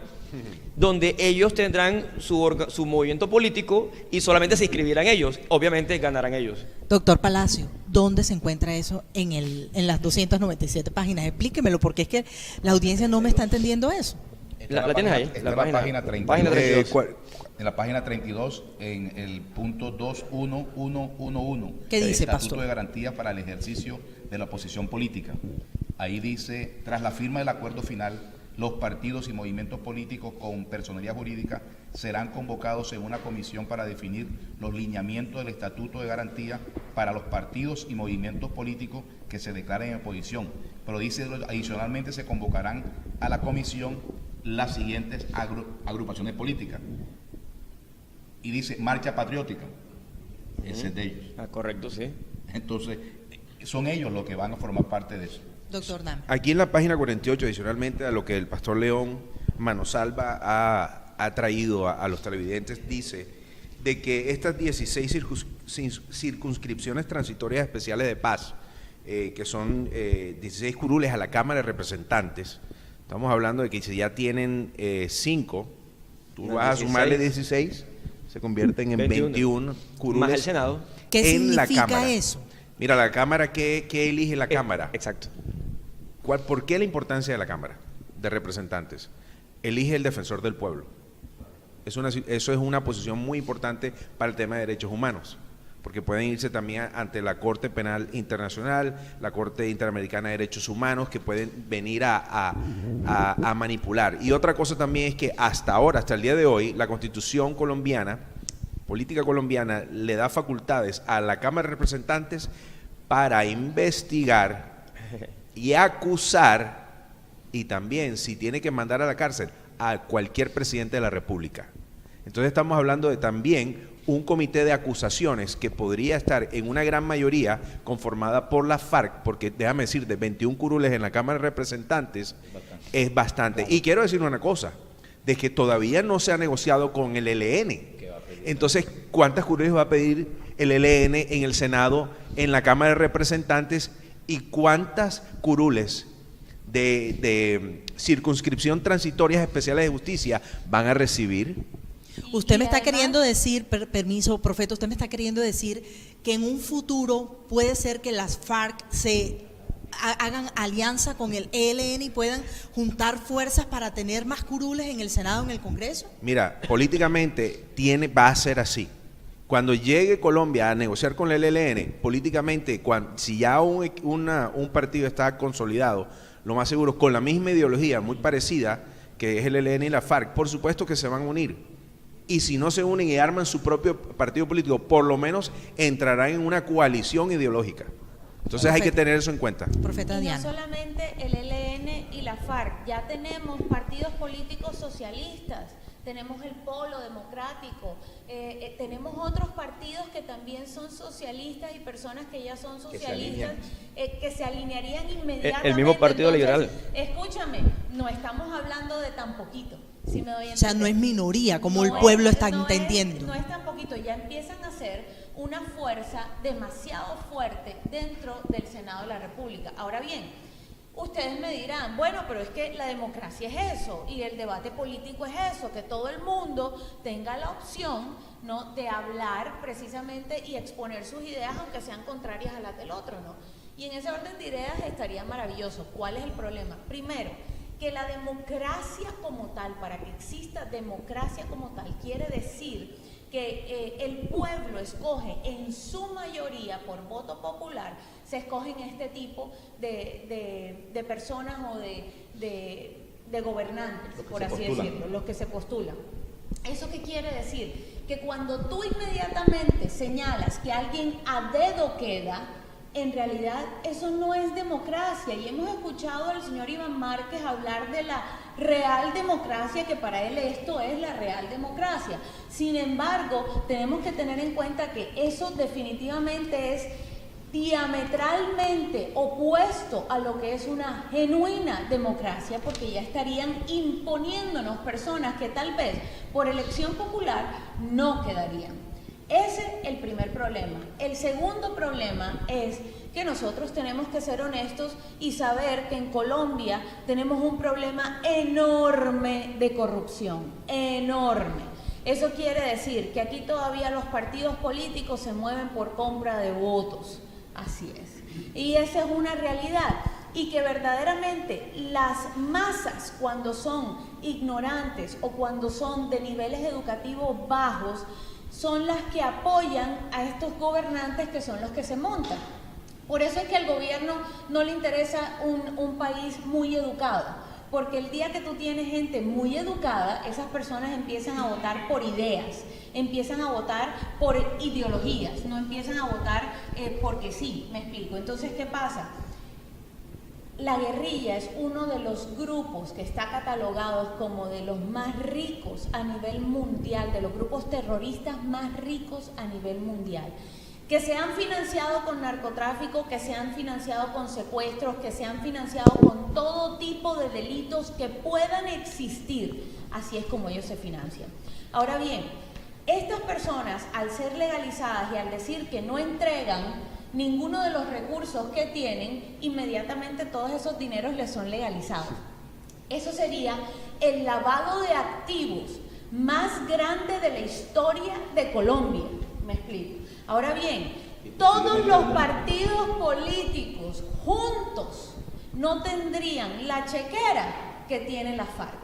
donde ellos tendrán su movimiento político y solamente se inscribirán ellos. Obviamente ganarán ellos. Doctor Palacio, ¿dónde se encuentra eso en las 297 páginas? Explíquemelo, porque es que la audiencia no me está entendiendo eso. ¿La tienes ahí? Está en la página 32. En la página 32, en el punto 21111. ¿Qué dice, Estatuto pastor? de garantía para el ejercicio de la oposición política. Ahí dice, tras la firma del acuerdo final, los partidos y movimientos políticos con personería jurídica serán convocados en una comisión para definir los lineamientos del Estatuto de Garantía para los partidos y movimientos políticos que se declaren en oposición. Pero dice, adicionalmente se convocarán a la comisión las siguientes agrupaciones políticas. Y dice Marcha Patriótica. Ese es de ellos. Correcto, sí. Entonces, son ellos los que van a formar parte de eso. Doctor Nam. Aquí en la página 48, adicionalmente a lo que el pastor León Manosalva ha traído a los televidentes, dice de que estas 16 circunscripciones transitorias especiales de paz que son 16 curules a la Cámara de Representantes. Estamos hablando de que si ya tienen 5, tú vas 16. A sumarle 16, se convierten en 21 curules. Más el Senado. ¿Qué significa la Cámara. eso? Mira, la Cámara, ¿qué elige la Cámara? Exacto. ¿Por qué la importancia de la Cámara de Representantes? Elige el defensor del pueblo. Eso es una posición muy importante para el tema de derechos humanos, porque pueden irse también ante la Corte Penal Internacional, la Corte Interamericana de Derechos Humanos, que pueden venir a manipular. Y otra cosa también es que hasta ahora, hasta el día de hoy, la Constitución colombiana, política colombiana, le da facultades a la Cámara de Representantes para investigar y acusar, y también, si tiene que mandar a la cárcel, a cualquier presidente de la República. Entonces estamos hablando de también un comité de acusaciones que podría estar en una gran mayoría conformada por la FARC, porque déjame decir, de 21 curules en la Cámara de Representantes es bastante. Y quiero decir una cosa, de que todavía no se ha negociado con el ELN. Entonces, ¿cuántas curules va a pedir el ELN en el Senado, en la Cámara de Representantes, y cuántas curules de circunscripción transitorias especiales de justicia van a recibir? Usted me está queriendo decir, permiso, profeta, usted me está queriendo decir que en un futuro puede ser que las FARC se hagan alianza con el ELN y puedan juntar fuerzas para tener más curules en el Senado, en el Congreso. Mira, políticamente va a ser así. Cuando llegue Colombia a negociar con el ELN, políticamente, si ya un partido está consolidado, lo más seguro, con la misma ideología, muy parecida, que es el ELN y la FARC, por supuesto que se van a unir. Y si no se unen y arman su propio partido político, por lo menos entrarán en una coalición ideológica. Entonces hay que tener eso en cuenta. Profeta Diana. Y no solamente el ELN y la FARC, ya tenemos partidos políticos socialistas, tenemos el Polo Democrático, tenemos otros partidos que también son socialistas y personas que ya son socialistas que se alinearían inmediatamente. El mismo Partido Liberal. Escúchame, no estamos hablando de tan poquito. Si me doy a entender. O sea, no es minoría, como el pueblo está entendiendo. No es tan poquito, ya empiezan a ser una fuerza demasiado fuerte dentro del Senado de la República. Ahora bien, ustedes me dirán, bueno, pero es que la democracia es eso y el debate político es eso, que todo el mundo tenga la opción, ¿no?, de hablar precisamente y exponer sus ideas aunque sean contrarias a las del otro, ¿no? Y en ese orden de ideas estaría maravilloso. ¿Cuál es el problema? Primero, que la democracia como tal, para que exista democracia como tal, quiere decir que el pueblo escoge en su mayoría por voto popular, se escogen este tipo de personas o de gobernantes, por así decirlo, los que se postulan. ¿Eso qué quiere decir? Que cuando tú inmediatamente señalas que alguien a dedo queda, en realidad eso no es democracia, y hemos escuchado al señor Iván Márquez hablar de la real democracia, que para él esto es la real democracia. Sin embargo, tenemos que tener en cuenta que eso definitivamente es diametralmente opuesto a lo que es una genuina democracia, porque ya estarían imponiéndonos personas que tal vez por elección popular no quedarían. Ese es el primer problema. El segundo problema es que nosotros tenemos que ser honestos y saber que en Colombia tenemos un problema enorme de corrupción, enorme. Eso quiere decir que aquí todavía los partidos políticos se mueven por compra de votos, así es. Y esa es una realidad. Y que verdaderamente las masas, cuando son ignorantes o cuando son de niveles educativos bajos, son las que apoyan a estos gobernantes que son los que se montan. Por eso es que al gobierno no le interesa un país muy educado, porque el día que tú tienes gente muy educada, esas personas empiezan a votar por ideas, empiezan a votar por ideologías, no empiezan a votar porque sí, me explico. Entonces, ¿qué pasa? La guerrilla es uno de los grupos que está catalogado como de los más ricos a nivel mundial, de los grupos terroristas más ricos a nivel mundial, que se han financiado con narcotráfico, que se han financiado con secuestros, que se han financiado con todo tipo de delitos que puedan existir. Así es como ellos se financian. Ahora bien, estas personas, al ser legalizadas y al decir que no entregan ninguno de los recursos que tienen, inmediatamente todos esos dineros les son legalizados. Eso sería el lavado de activos más grande de la historia de Colombia. Me explico. Ahora bien, todos los partidos políticos juntos no tendrían la chequera que tiene la FARC.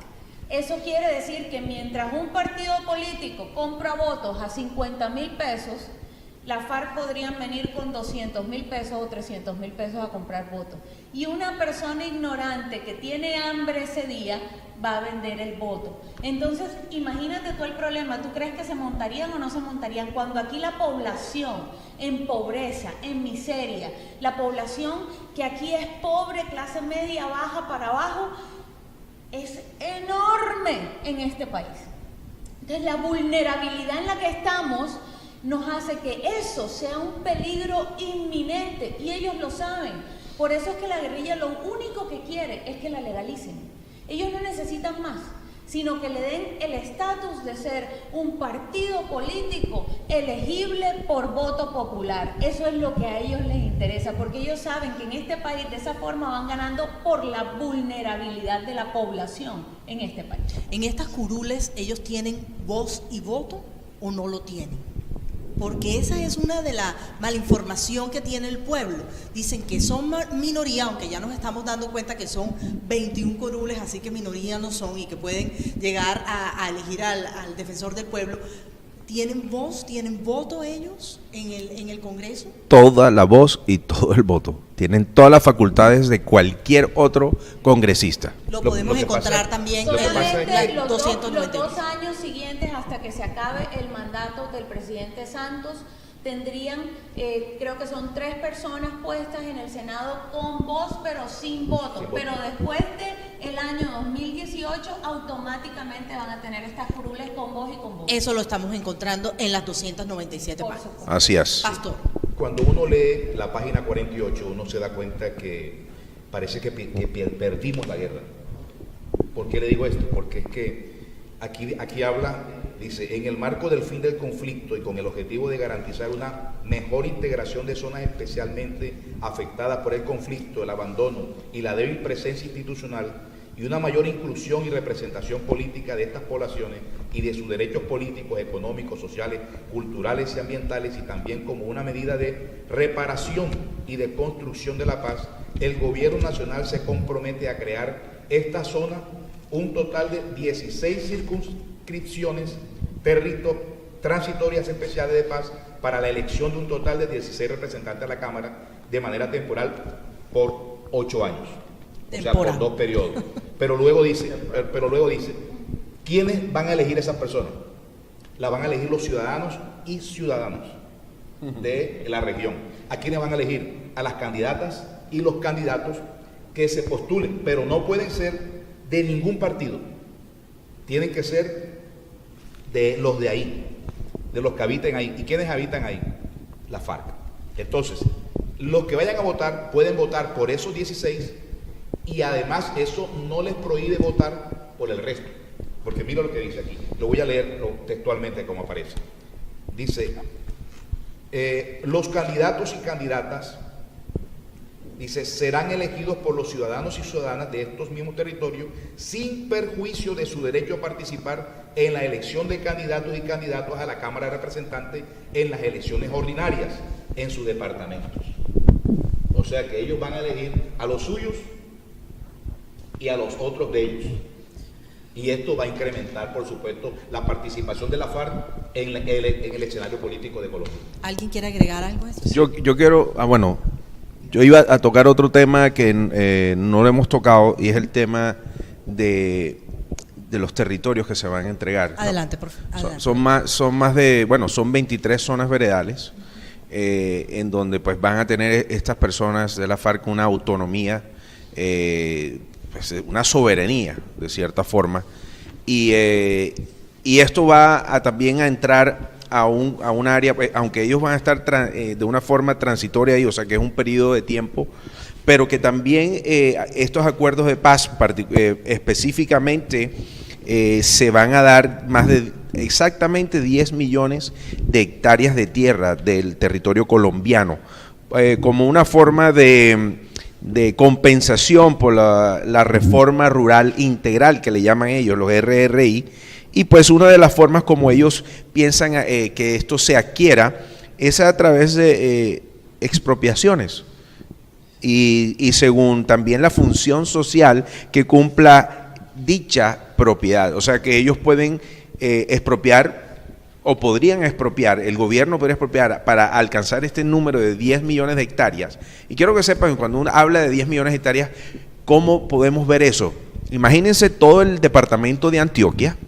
Eso quiere decir que mientras un partido político compra votos a 50.000 pesos, la FARC podrían venir con 200.000 pesos o 300.000 pesos a comprar votos. Y una persona ignorante que tiene hambre ese día va a vender el voto. Entonces, imagínate tú el problema. ¿Tú crees que se montarían o no se montarían? Cuando aquí la población en pobreza, en miseria, la población que aquí es pobre, clase media, baja para abajo, es enorme en este país. Entonces, la vulnerabilidad en la que estamos nos hace que eso sea un peligro inminente y ellos lo saben. Por eso es que la guerrilla lo único que quiere es que la legalicen. Ellos no necesitan más, sino que le den el estatus de ser un partido político elegible por voto popular. Eso es lo que a ellos les interesa, porque ellos saben que en este país de esa forma van ganando por la vulnerabilidad de la población en este país. ¿En estas curules ellos tienen voz y voto o no lo tienen? Porque esa es una de la malinformación que tiene el pueblo. Dicen que son minoría, aunque ya nos estamos dando cuenta que son 21 curules, así que minoría no son y que pueden llegar a elegir al defensor del pueblo. ¿Tienen voz, tienen voto ellos en el Congreso? Toda la voz y todo el voto. Tienen todas las facultades de cualquier otro congresista. Lo podemos encontrar también en los 291. 2 años siguientes hasta que se acabe el mandato del presidente Santos, tendrían, creo que son 3 personas puestas en el Senado con voz pero sin voto. Pero después del año 2018 automáticamente van a tener estas curules con voz y con voto. Eso lo estamos encontrando en las 297 páginas. Así es. Pastor. Cuando uno lee la página 48, uno se da cuenta que parece que perdimos la guerra. ¿Por qué le digo esto? Porque es que aquí habla, dice, en el marco del fin del conflicto y con el objetivo de garantizar una mejor integración de zonas especialmente afectadas por el conflicto, el abandono y la débil presencia institucional, y una mayor inclusión y representación política de estas poblaciones y de sus derechos políticos, económicos, sociales, culturales y ambientales, y también como una medida de reparación y de construcción de la paz, el Gobierno Nacional se compromete a crear esta zona un total de 16 circunscripciones transitorias especiales de paz para la elección de un total de 16 representantes a la Cámara de manera temporal por 8 años. Temporal. O sea, por 2 periodos. Pero luego dice, ¿quiénes van a elegir esas personas? La van a elegir los ciudadanos y ciudadanas de la región. ¿A quiénes van a elegir? A las candidatas y los candidatos que se postulen, pero no pueden ser de ningún partido. Tienen que ser de los de ahí, de los que habiten ahí. ¿Y quiénes habitan ahí? La FARC. Entonces, los que vayan a votar pueden votar por esos 16, y además eso no les prohíbe votar por el resto, porque mira lo que dice aquí, lo voy a leer textualmente como aparece. Dice, los candidatos y candidatas, dice, serán elegidos por los ciudadanos y ciudadanas de estos mismos territorios sin perjuicio de su derecho a participar en la elección de candidatos y candidatas a la Cámara de Representantes en las elecciones ordinarias en sus departamentos. O sea que ellos van a elegir a los suyos y a los otros de ellos. Y esto va a incrementar, por supuesto, la participación de la FARC en el escenario político de Colombia. ¿Alguien quiere agregar algo a eso? Yo quiero, yo iba a tocar otro tema que no lo hemos tocado, y es el tema de los territorios que se van a entregar. Adelante, por favor. Son 23 zonas veredales, en donde pues van a tener estas personas de la FARC una autonomía, una soberanía de cierta forma, y esto va también a entrar a un área, aunque ellos van a estar de una forma transitoria ahí, o sea que es un periodo de tiempo, pero que también estos acuerdos de paz específicamente se van a dar exactamente 10 millones de hectáreas de tierra del territorio colombiano como una forma de compensación por la reforma rural integral que le llaman ellos, los RRI, y pues una de las formas como ellos piensan que esto se adquiera es a través de expropiaciones y según también la función social que cumpla dicha propiedad, o sea que ellos pueden expropiar o podrían expropiar, el gobierno podría expropiar para alcanzar este número de 10 millones de hectáreas. Y quiero que sepan, cuando uno habla de 10 millones de hectáreas, ¿cómo podemos ver eso? Imagínense todo el departamento de Antioquia,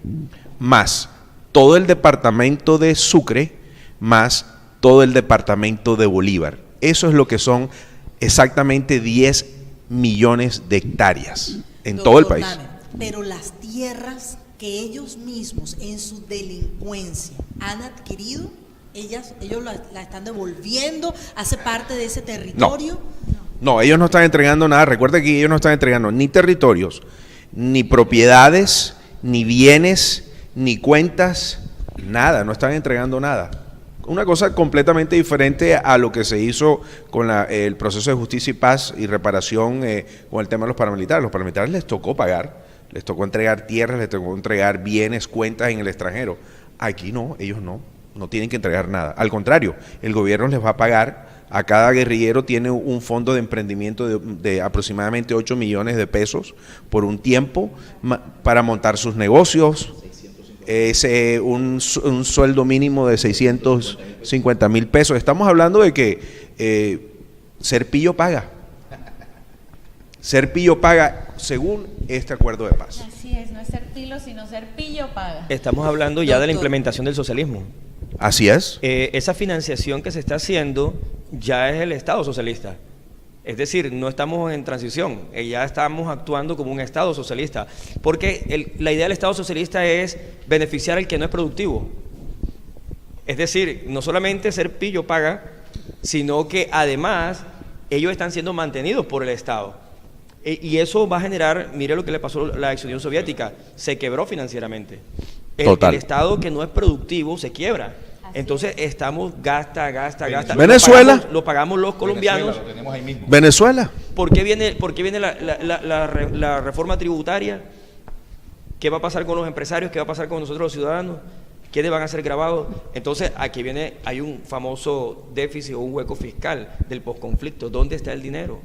más todo el departamento de Sucre, más todo el departamento de Bolívar. Eso es lo que son exactamente 10 millones de hectáreas en todo el país. Pero las tierras que ellos mismos en su delincuencia han adquirido, ellos la están devolviendo, hace parte de ese territorio. No, ellos no están entregando nada. Recuerda que ellos no están entregando ni territorios, ni propiedades, ni bienes, ni cuentas, nada, no están entregando nada. Una cosa completamente diferente a lo que se hizo con el proceso de justicia y paz y reparación con el tema de los paramilitares. Los paramilitares les tocó pagar, les tocó entregar tierras, les tocó entregar bienes, cuentas en el extranjero. Aquí no, ellos no tienen que entregar nada. Al contrario, el gobierno les va a pagar. A cada guerrillero tiene un fondo de emprendimiento de aproximadamente 8 millones de pesos por un tiempo para montar sus negocios. Es un sueldo mínimo de 650,000 pesos. Estamos hablando de que Serpillo paga. Serpillo paga según este acuerdo de paz. Así es, no es Serpilo, sino Serpillo paga. Estamos hablando ya de la implementación del socialismo. Así es. Esa financiación que se está haciendo ya es el Estado socialista. Es decir, no estamos en transición, ya estamos actuando como un Estado socialista, porque la idea del Estado socialista es beneficiar al que no es productivo. Es decir, no solamente Serpillo paga, sino que además ellos están siendo mantenidos por el Estado. Y eso va a generar, mire lo que le pasó a la ex Unión Soviética, se quebró financieramente. El Estado que no es productivo se quiebra. Entonces estamos gasta. Venezuela. Lo pagamos los colombianos. Venezuela, lo tenemos ahí mismo. Venezuela. ¿Por qué viene la reforma tributaria? ¿Qué va a pasar con los empresarios? ¿Qué va a pasar con nosotros los ciudadanos? ¿Quiénes van a ser grabados? Entonces aquí hay un famoso déficit o un hueco fiscal del posconflicto. ¿Dónde está el dinero?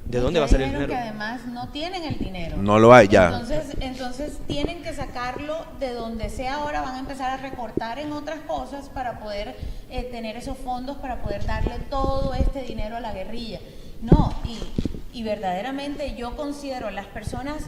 ¿De dónde va a ser el dinero? Que además no tienen el dinero. No lo hay ya. Entonces tienen que sacarlo de donde sea. Ahora van a empezar a recortar en otras cosas para poder tener esos fondos, para poder darle todo este dinero a la guerrilla. No, y verdaderamente yo considero, las personas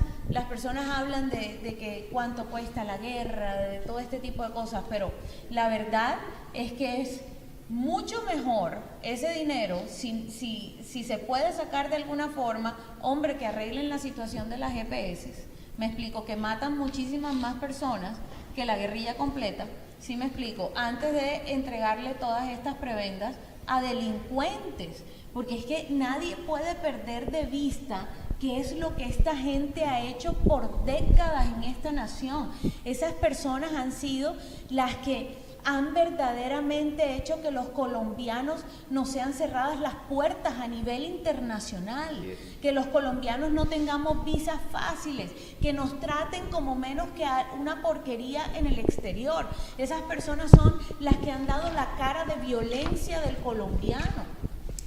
hablan de que cuánto cuesta la guerra, de todo este tipo de cosas, pero la verdad es que es mucho mejor ese dinero, si se puede sacar de alguna forma, hombre, que arreglen la situación de las GPS. Me explico, que matan muchísimas más personas que la guerrilla completa. Sí me explico, antes de entregarle todas estas prebendas a delincuentes, porque es que nadie puede perder de vista qué es lo que esta gente ha hecho por décadas en esta nación. Esas personas han sido las que han verdaderamente hecho que los colombianos no sean cerradas las puertas a nivel internacional, que los colombianos no tengamos visas fáciles, que nos traten como menos que a una porquería en el exterior. Esas personas son las que han dado la cara de violencia del colombiano,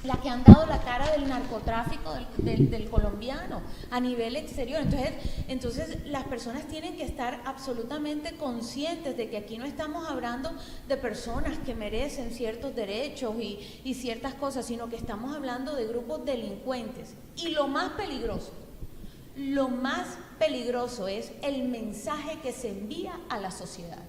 las que han dado la cara del narcotráfico del colombiano a nivel exterior. Entonces las personas tienen que estar absolutamente conscientes de que aquí no estamos hablando de personas que merecen ciertos derechos y ciertas cosas, sino que estamos hablando de grupos delincuentes. Y lo más peligroso es el mensaje que se envía a la sociedad.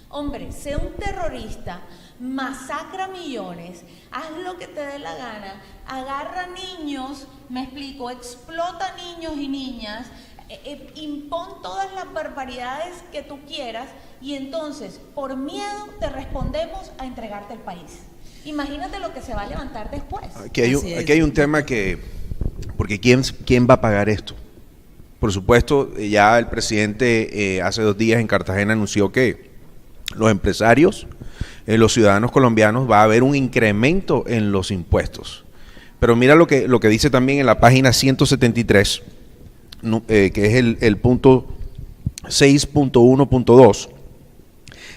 Hombre, sé un terrorista, masacra millones, haz lo que te dé la gana, agarra niños, me explico, explota niños y niñas, impón todas las barbaridades que tú quieras y entonces, por miedo, te respondemos a entregarte el país. Imagínate lo que se va a levantar después. Aquí hay un tema porque ¿quién va a pagar esto? Por supuesto, ya el presidente hace 2 días en Cartagena anunció que los empresarios, los ciudadanos colombianos, va a haber un incremento en los impuestos. Pero mira lo que dice también en la página 173, que es el punto 6.1.2.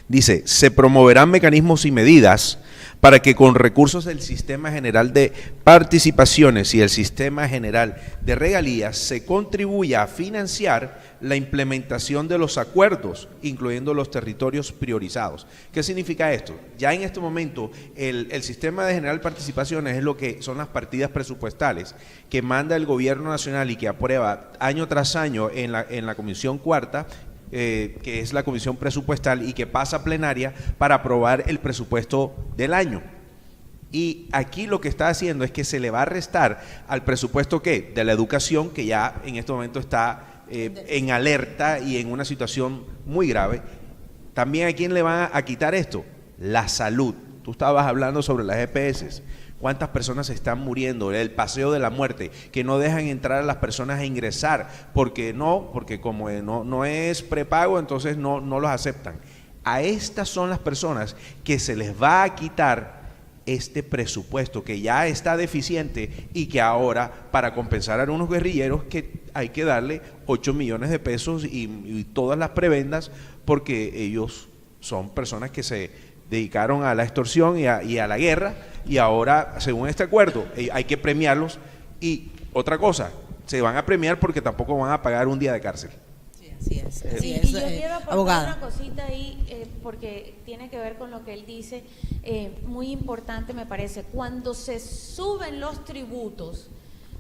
Dice, se promoverán mecanismos y medidas para que con recursos del Sistema General de Participaciones y el Sistema General de Regalías se contribuya a financiar la implementación de los acuerdos, incluyendo los territorios priorizados. ¿Qué significa esto? Ya en este momento el Sistema de General de Participaciones es lo que son las partidas presupuestales que manda el Gobierno Nacional y que aprueba año tras año en la Comisión Cuarta, que es la comisión presupuestal y que pasa a plenaria para aprobar el presupuesto del año. Y aquí lo que está haciendo es que se le va a restar al presupuesto ¿qué? De la educación, que ya en este momento está en alerta y en una situación muy grave. También ¿a quién le van a quitar esto? La salud. Tú estabas hablando sobre las EPS. ¿Cuántas personas están muriendo? El paseo de la muerte, que no dejan entrar a las personas a ingresar, porque como no es prepago, entonces no los aceptan. A estas son las personas que se les va a quitar este presupuesto que ya está deficiente y que ahora, para compensar a unos guerrilleros, que hay que darle 8 millones de pesos y todas las prebendas, porque ellos son personas que se dedicaron a la extorsión y a la guerra, y ahora, según este acuerdo, hay que premiarlos. Y otra cosa, se van a premiar porque tampoco van a pagar un día de cárcel. Sí, así es. Y yo quiero aportar una cosita ahí, porque tiene que ver con lo que él dice, muy importante me parece. Cuando se suben los tributos,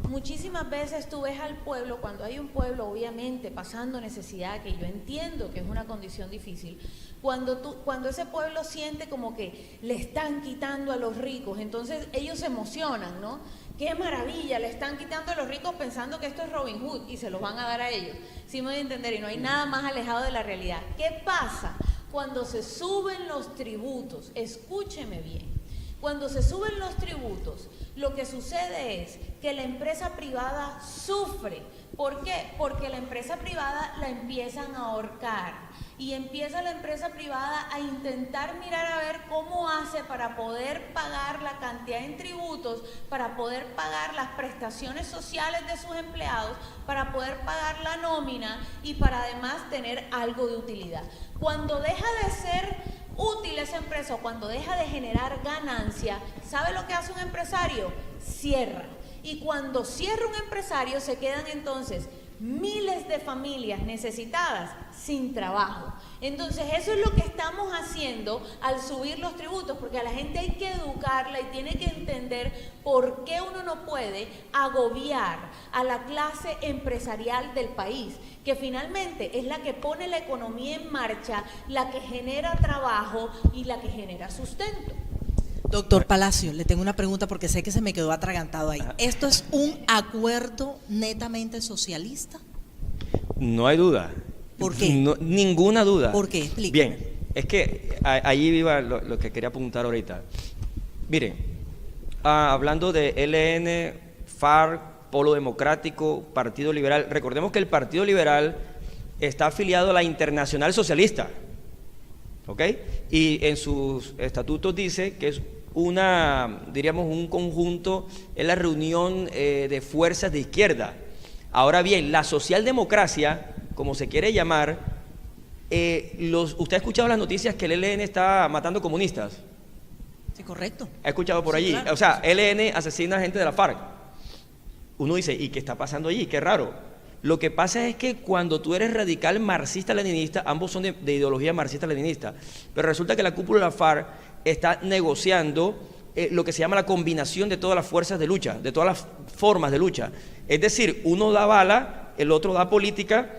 muchísimas veces tú ves al pueblo, cuando hay un pueblo obviamente pasando necesidad, que yo entiendo que es una condición difícil, cuando ese pueblo siente como que le están quitando a los ricos, entonces ellos se emocionan, ¿no? ¡Qué maravilla! Le están quitando a los ricos pensando que esto es Robin Hood y se los van a dar a ellos. Sí me voy a entender, y no hay nada más alejado de la realidad. ¿Qué pasa cuando se suben los tributos? Escúcheme bien. Cuando se suben los tributos, lo que sucede es que la empresa privada sufre. ¿Por qué? Porque la empresa privada la empiezan a ahorcar y empieza la empresa privada a intentar mirar a ver cómo hace para poder pagar la cantidad en tributos, para poder pagar las prestaciones sociales de sus empleados, para poder pagar la nómina y para además tener algo de utilidad. Cuando deja de ser útil esa empresa o cuando deja de generar ganancia, ¿sabe lo que hace un empresario? Cierra. Y cuando cierra un empresario se quedan entonces miles de familias necesitadas sin trabajo. Entonces eso es lo que estamos haciendo al subir los tributos, porque a la gente hay que educarla y tiene que entender por qué uno no puede agobiar a la clase empresarial del país, que finalmente es la que pone la economía en marcha, la que genera trabajo y la que genera sustento. Doctor Palacio, le tengo una pregunta porque sé que se me quedó atragantado ahí. ¿Esto es un acuerdo netamente socialista? No hay duda. ¿Por qué? No, ninguna duda. ¿Por qué? Explíqueme. Bien, es que allí iba lo que quería apuntar ahorita. Miren, hablando de ELN, FARC, Polo Democrático, Partido Liberal, recordemos que el Partido Liberal está afiliado a la Internacional Socialista, ¿ok? Y en sus estatutos dice que es diríamos, un conjunto, es la reunión de fuerzas de izquierda. Ahora bien, la socialdemocracia, como se quiere llamar, ¿usted ha escuchado las noticias que el ELN está matando comunistas? Sí, correcto. ¿Ha escuchado por allí? Claro. O sea, ELN asesina a gente de la FARC. Uno dice, ¿y qué está pasando allí? Qué raro. Lo que pasa es que cuando tú eres radical marxista-leninista, ambos son de ideología marxista-leninista, pero resulta que la cúpula de la FARC está negociando lo que se llama la combinación de todas las fuerzas de lucha, de todas las formas de lucha. Es decir, uno da bala, el otro da política,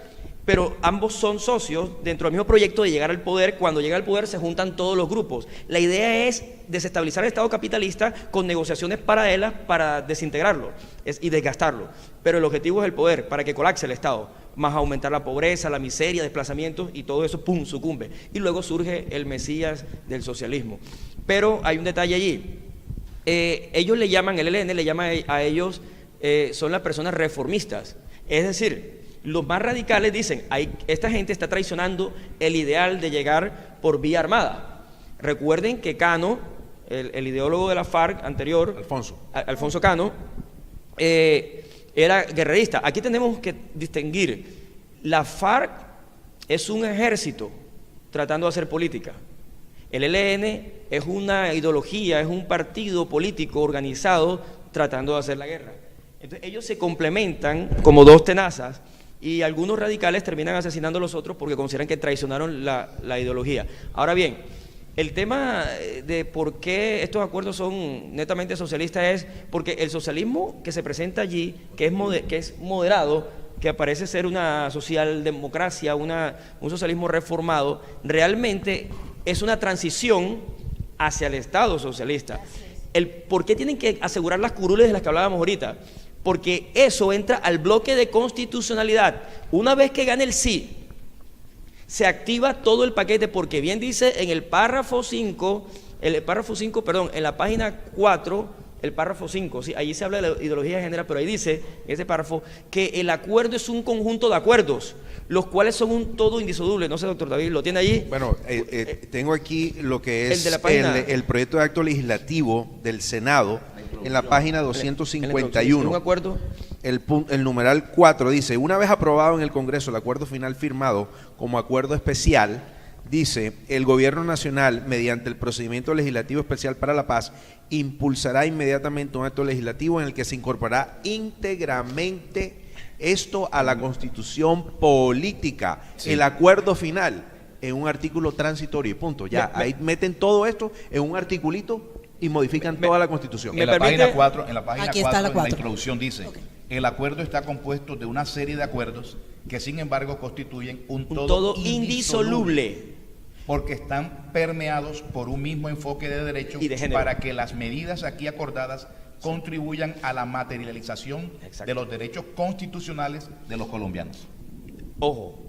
pero ambos son socios dentro del mismo proyecto de llegar al poder. Cuando llega al poder se juntan todos los grupos. La idea es desestabilizar el Estado capitalista con negociaciones paralelas para desintegrarlo y desgastarlo. Pero el objetivo es el poder, para que colapse el Estado, más aumentar la pobreza, la miseria, desplazamientos y todo eso, ¡pum!, sucumbe. Y luego surge el Mesías del socialismo. Pero hay un detalle allí. Ellos le llaman, el ELN le llama a ellos, son las personas reformistas. Es decir, los más radicales dicen, esta gente está traicionando el ideal de llegar por vía armada. Recuerden que Cano, el ideólogo de la FARC anterior, Alfonso Cano, era guerrerista. Aquí tenemos que distinguir, la FARC es un ejército tratando de hacer política. El ELN es una ideología, es un partido político organizado tratando de hacer la guerra. Entonces ellos se complementan como dos tenazas y algunos radicales terminan asesinando a los otros porque consideran que traicionaron la ideología. Ahora bien, el tema de por qué estos acuerdos son netamente socialistas es porque el socialismo que se presenta allí, que es moderado, que parece ser una socialdemocracia, un socialismo reformado, realmente es una transición hacia el Estado socialista. ¿Por qué tienen que asegurar las curules de las que hablábamos ahorita? Porque eso entra al bloque de constitucionalidad. Una vez que gane el sí, se activa todo el paquete, porque bien dice en el párrafo 5, en la página 4, el párrafo 5, ¿sí? Allí se habla de la ideología de género, pero ahí dice, en ese párrafo, que el acuerdo es un conjunto de acuerdos, los cuales son un todo indisoluble. No sé, doctor David, ¿lo tiene allí? Bueno, tengo aquí lo que es el proyecto de acto legislativo del Senado, en la página 251. ¿Un acuerdo? El numeral 4 dice, una vez aprobado en el Congreso el acuerdo final firmado como acuerdo especial, dice, el Gobierno Nacional, mediante el procedimiento legislativo especial para la paz, impulsará inmediatamente un acto legislativo en el que se incorporará íntegramente esto a la Constitución política, el acuerdo final, en un artículo transitorio y punto. Ya, ahí meten todo esto en un articulito y modifican toda la Constitución. En la página 4, en la introducción dice, el acuerdo está compuesto de una serie de acuerdos que sin embargo constituyen un todo indisoluble, porque están permeados por un mismo enfoque de derecho y de género, para que las medidas aquí acordadas contribuyan a la materialización de los derechos constitucionales de los colombianos. Ojo,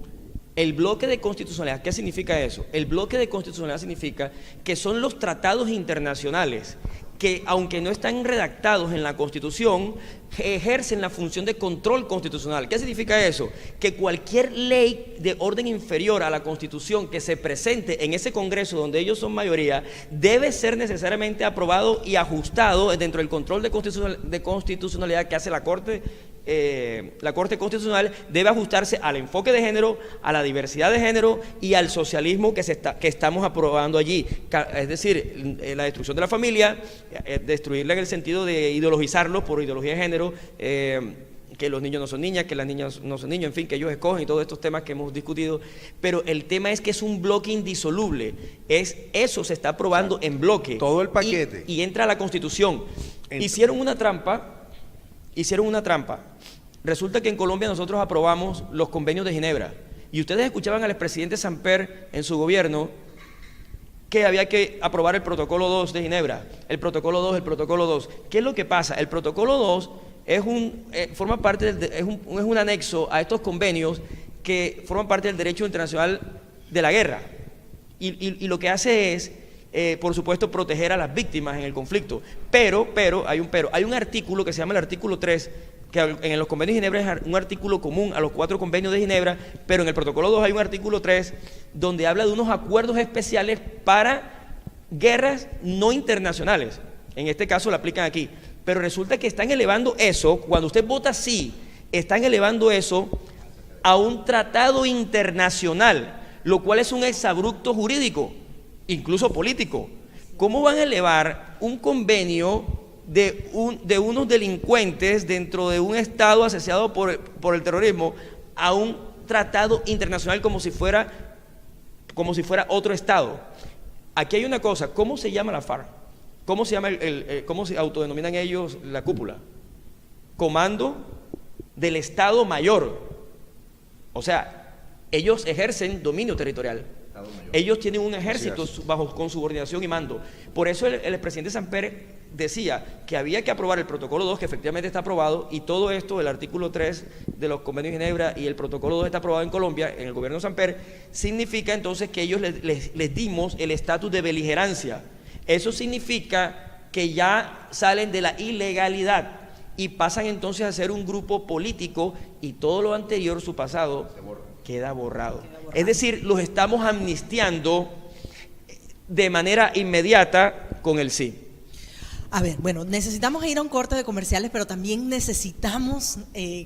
el bloque de constitucionalidad, ¿qué significa eso? El bloque de constitucionalidad significa que son los tratados internacionales que, aunque no están redactados en la Constitución, ejercen la función de control constitucional. ¿Qué significa eso? Que cualquier ley de orden inferior a la Constitución que se presente en ese Congreso donde ellos son mayoría, debe ser necesariamente aprobado y ajustado dentro del control de constitucionalidad que hace la Corte Constitucional. Debe ajustarse al enfoque de género, a la diversidad de género y al socialismo que estamos aprobando allí. Es decir, la destrucción de la familia, destruirla en el sentido de ideologizarlos por ideología de género, que los niños no son niñas, que las niñas no son niños, en fin, que ellos escogen, y todos estos temas que hemos discutido. Pero el tema es que es un bloque indisoluble, eso se está aprobando en bloque. Todo el paquete. Y entra a la Constitución. Hicieron una trampa. Resulta que en Colombia nosotros aprobamos los convenios de Ginebra, y ustedes escuchaban al expresidente Samper en su gobierno que había que aprobar el protocolo 2 de Ginebra, el protocolo 2. ¿Qué es lo que pasa? El protocolo 2 es un anexo a estos convenios que forman parte del derecho internacional de la guerra, y lo que hace es, por supuesto, proteger a las víctimas en el conflicto. Pero, hay un artículo que se llama el artículo 3, que en los convenios de Ginebra es un artículo común a los 4 convenios de Ginebra, pero en el protocolo 2 hay un artículo 3 donde habla de unos acuerdos especiales para guerras no internacionales. En este caso lo aplican aquí, pero resulta que están elevando eso, cuando usted vota sí, están elevando eso a un tratado internacional, lo cual es un exabrupto jurídico, incluso político. ¿Cómo van a elevar un convenio de unos delincuentes dentro de un Estado asociado por el terrorismo a un tratado internacional como si fuera otro Estado? Aquí hay una cosa, ¿cómo se llama la FARC? ¿Cómo se llama cómo se autodenominan ellos la cúpula? Comando del Estado Mayor. O sea, ellos ejercen dominio territorial. Ellos tienen un ejército con subordinación y mando. Por eso el presidente Samper decía que había que aprobar el protocolo 2, que efectivamente está aprobado, y todo esto, el artículo 3 de los convenios de Ginebra y el protocolo 2 está aprobado en Colombia, en el gobierno de Samper. Significa entonces que ellos les dimos el estatus de beligerancia. Eso significa que ya salen de la ilegalidad y pasan entonces a ser un grupo político, y todo lo anterior, su pasado, queda borrado. Es decir, los estamos amnistiando de manera inmediata con el sí. A ver, bueno, necesitamos ir a un corte de comerciales, pero también necesitamos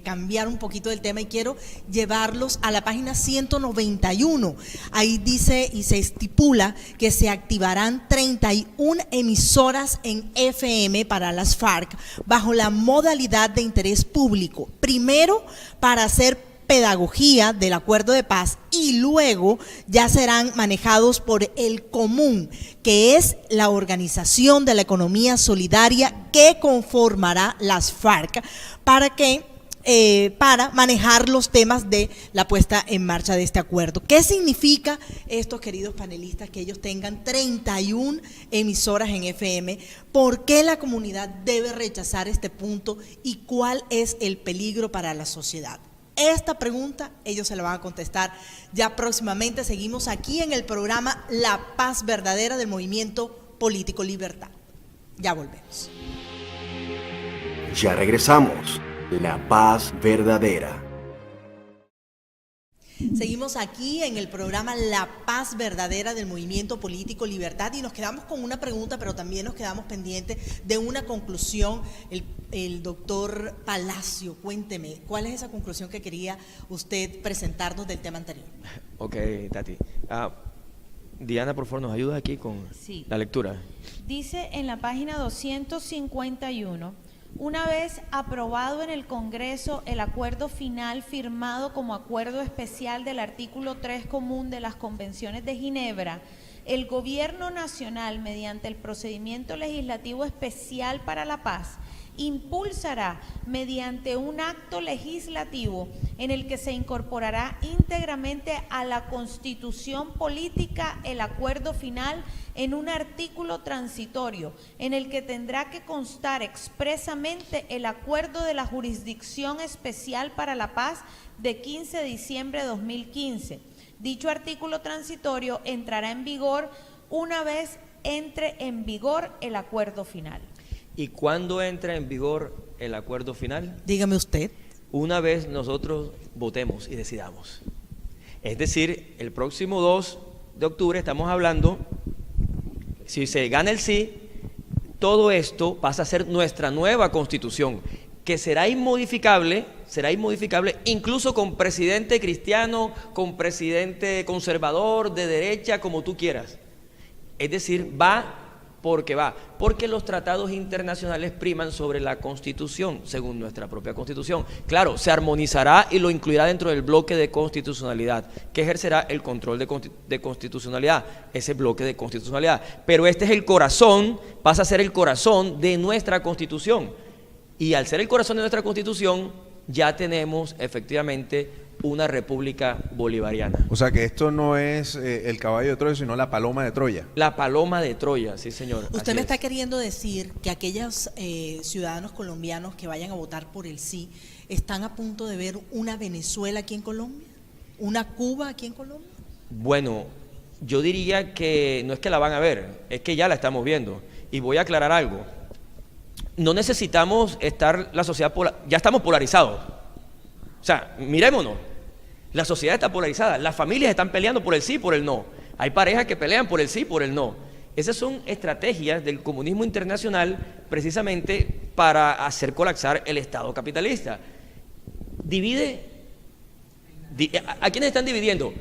cambiar un poquito del tema y quiero llevarlos a la página 191. Ahí dice y se estipula que se activarán 31 emisoras en FM para las FARC bajo la modalidad de interés público. Primero, para hacer pedagogía del acuerdo de paz y luego ya serán manejados por el Común, que es la organización de la economía solidaria que conformará las FARC para manejar los temas de la puesta en marcha de este acuerdo. ¿Qué significa esto, queridos panelistas, que ellos tengan 31 emisoras en FM? ¿Por qué la comunidad debe rechazar este punto y cuál es el peligro para la sociedad? Esta pregunta ellos se la van a contestar ya próximamente. Seguimos aquí en el programa La Paz Verdadera del Movimiento Político Libertad. Ya volvemos. Ya regresamos. La Paz Verdadera. Seguimos aquí en el programa La Paz Verdadera del Movimiento Político Libertad y nos quedamos con una pregunta, pero también nos quedamos pendientes de una conclusión. El doctor Palacio, cuénteme, ¿cuál es esa conclusión que quería usted presentarnos del tema anterior? Ok, Tati. Diana, por favor, nos ayuda aquí con la lectura. Dice en la página 251, una vez aprobado en el Congreso el acuerdo final firmado como acuerdo especial del artículo 3 común de las Convenciones de Ginebra, el Gobierno Nacional, mediante el procedimiento legislativo especial para la paz, impulsará mediante un acto legislativo en el que se incorporará íntegramente a la Constitución política el acuerdo final en un artículo transitorio en el que tendrá que constar expresamente el acuerdo de la Jurisdicción Especial para la Paz de 15 de diciembre de 2015. Dicho artículo transitorio entrará en vigor una vez entre en vigor el acuerdo final. ¿Y cuándo entra en vigor el acuerdo final? Dígame usted. Una vez nosotros votemos y decidamos. Es decir, el próximo 2 de octubre estamos hablando, si se gana el sí, todo esto pasa a ser nuestra nueva Constitución, que será inmodificable incluso con presidente cristiano, con presidente conservador, de derecha, como tú quieras. Es decir, porque los tratados internacionales priman sobre la Constitución, según nuestra propia Constitución. Claro, se armonizará y lo incluirá dentro del bloque de constitucionalidad, que ejercerá el control de constitucionalidad, ese bloque de constitucionalidad. Pero este es el corazón, pasa a ser el corazón de nuestra Constitución. Y al ser el corazón de nuestra Constitución, ya tenemos efectivamente una república bolivariana. O sea que esto no es el caballo de Troya, sino la paloma de Troya. La paloma de Troya, sí señor. Usted me está queriendo decir que aquellos ciudadanos colombianos que vayan a votar por el sí están a punto de ver una Venezuela aquí en Colombia, una Cuba aquí en Colombia. Bueno, yo diría que no es que la van a ver, es que ya la estamos viendo. Y voy a aclarar algo. No necesitamos estar la sociedad ya estamos polarizados. O sea, mirémonos, la sociedad está polarizada, las familias están peleando por el sí y por el no. Hay parejas que pelean por el sí y por el no. Esas son estrategias del comunismo internacional precisamente para hacer colapsar el Estado capitalista. ¿A quiénes están dividiendo?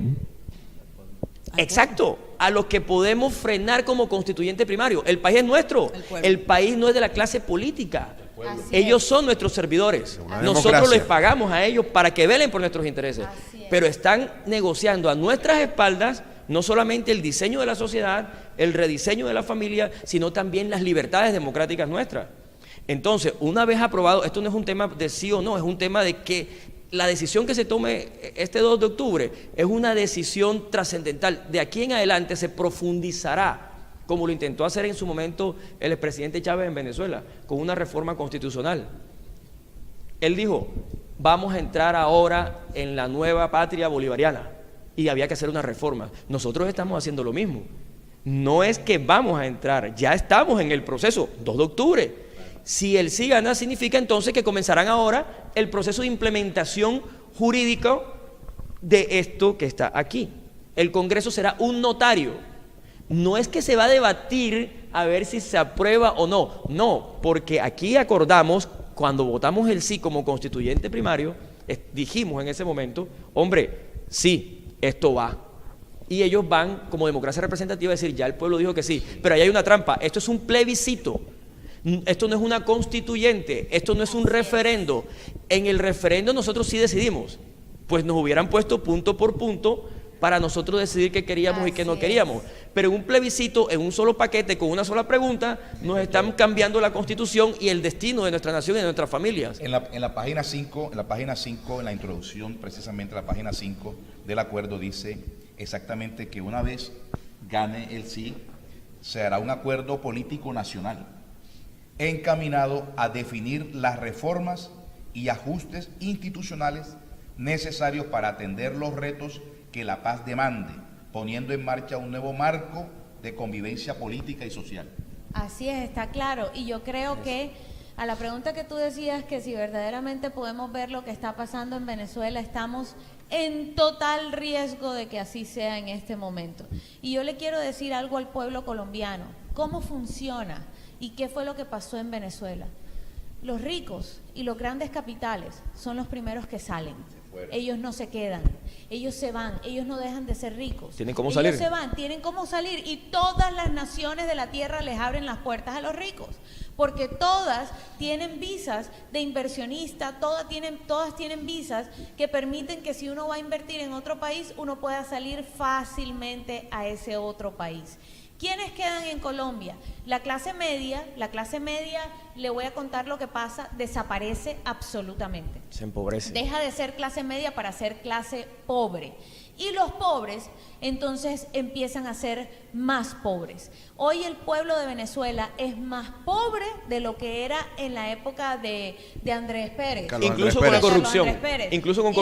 Exacto, a los que podemos frenar como constituyente primario. El país es nuestro, el país no es de la clase política. Ellos son nuestros servidores. Nosotros les pagamos a ellos para que velen por nuestros intereses. Pero están negociando a nuestras espaldas no solamente el diseño de la sociedad, el rediseño de la familia, sino también las libertades democráticas nuestras. Entonces, una vez aprobado, esto no es un tema de sí o no, es un tema de que la decisión que se tome este 2 de octubre es una decisión trascendental. De aquí en adelante se profundizará, como lo intentó hacer en su momento el expresidente Chávez en Venezuela, con una reforma constitucional. Él dijo, vamos a entrar ahora en la nueva patria bolivariana, y había que hacer una reforma. Nosotros estamos haciendo lo mismo. No es que vamos a entrar, ya estamos en el proceso, 2 de octubre. Si el sí gana, significa entonces que comenzarán ahora el proceso de implementación jurídica de esto que está aquí. El Congreso será un notario, No es que se va a debatir a ver si se aprueba o no. No, porque aquí acordamos, cuando votamos el sí como constituyente primario, dijimos en ese momento, hombre, sí, esto va. Y ellos van, como democracia representativa, a decir, ya el pueblo dijo que sí. Pero ahí hay una trampa, esto es un plebiscito. Esto no es una constituyente, esto no es un referendo. En el referendo nosotros sí decidimos. Pues nos hubieran puesto punto por punto para nosotros decidir qué queríamos y qué no queríamos. Pero en un plebiscito, en un solo paquete, con una sola pregunta, nos están cambiando la Constitución y el destino de nuestra nación y de nuestras familias. En la página 5, en la introducción, precisamente la página 5 del acuerdo dice exactamente que una vez gane el sí, se hará un acuerdo político nacional encaminado a definir las reformas y ajustes institucionales necesarios para atender los retos que la paz demande, poniendo en marcha un nuevo marco de convivencia política y social. Así es, está claro. Y yo creo que a la pregunta que tú decías, que si verdaderamente podemos ver lo que está pasando en Venezuela, estamos en total riesgo de que así sea en este momento. Y yo le quiero decir algo al pueblo colombiano. ¿Cómo funciona y qué fue lo que pasó en Venezuela? Los ricos y los grandes capitales son los primeros que salen. Ellos no se quedan, ellos se van, ellos no dejan de ser ricos. ¿Tienen cómo salir? Ellos se van, tienen cómo salir, y todas las naciones de la tierra les abren las puertas a los ricos, porque todas tienen visas de inversionista, todas tienen visas que permiten que si uno va a invertir en otro país, uno pueda salir fácilmente a ese otro país. ¿Quiénes quedan en Colombia? La clase media, le voy a contar lo que pasa, desaparece absolutamente. Se empobrece. Deja de ser clase media para ser clase pobre. Y los pobres entonces empiezan a ser más pobres. Hoy el pueblo de Venezuela es más pobre de lo que era en la época de Andrés Pérez. Incluso con corrupción. Incluso con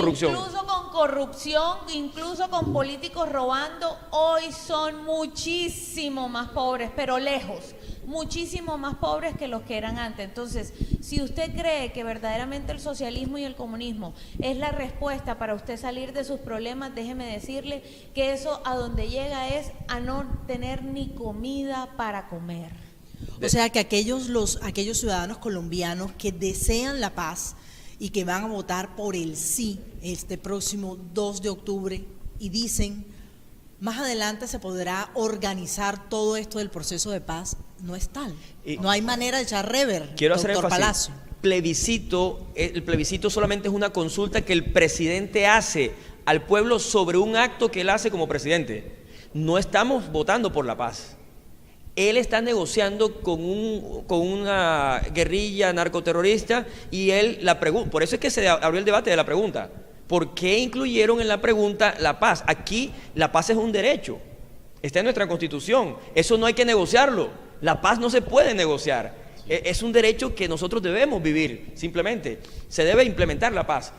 corrupción. Incluso con políticos robando. Hoy son muchísimo más pobres, pero lejos. Muchísimo más pobres que los que eran antes. Entonces, si usted cree que verdaderamente el socialismo y el comunismo es la respuesta para usted salir de sus problemas, déjeme decirle que eso a donde llega es a no tener ni comida para comer. O sea que aquellos ciudadanos colombianos que desean la paz y que van a votar por el sí este próximo 2 de octubre y dicen, más adelante se podrá organizar todo esto del proceso de paz, no es tal. No hay manera de echar rever. Quiero hacer énfasis. Palacio. El plebiscito solamente es una consulta que el presidente hace al pueblo sobre un acto que él hace como presidente. No estamos votando por la paz. Él está negociando con una guerrilla narcoterrorista y él la pregunta. Por eso es que se abrió el debate de la pregunta. ¿Por qué incluyeron en la pregunta la paz? Aquí la paz es un derecho, está en nuestra Constitución, eso no hay que negociarlo, la paz no se puede negociar, es un derecho que nosotros debemos vivir, simplemente, se debe implementar la paz,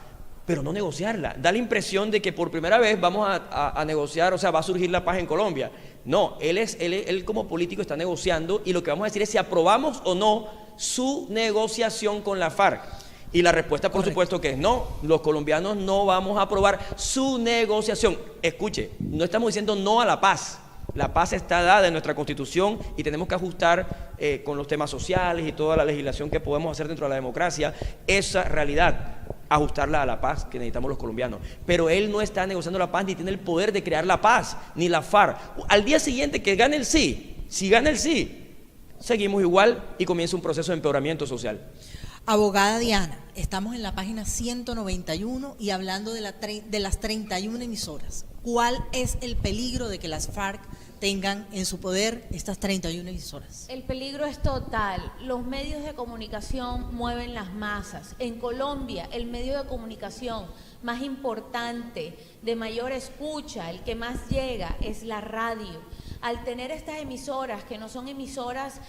pero no negociarla. Da la impresión de que por primera vez vamos a negociar, o sea, va a surgir la paz en Colombia. No, él como político está negociando y lo que vamos a decir es si aprobamos o no su negociación con la FARC. Y la respuesta, por supuesto, que es no. Los colombianos no vamos a aprobar su negociación. Escuche, no estamos diciendo no a la paz. La paz está dada en nuestra Constitución y tenemos que ajustar con los temas sociales y toda la legislación que podemos hacer dentro de la democracia esa realidad, ajustarla a la paz que necesitamos los colombianos. Pero él no está negociando la paz ni tiene el poder de crear la paz, ni la FARC. Al día siguiente que gane el sí, si gana el sí, seguimos igual y comienza un proceso de empeoramiento social. Abogada Diana, estamos en la página 191 y hablando de las 31 emisoras. ¿Cuál es el peligro de que las FARC tengan en su poder estas 31 emisoras? El peligro es total. Los medios de comunicación mueven las masas. En Colombia, el medio de comunicación más importante, de mayor escucha, el que más llega, es la radio. Al tener estas emisoras, que no son emisoras,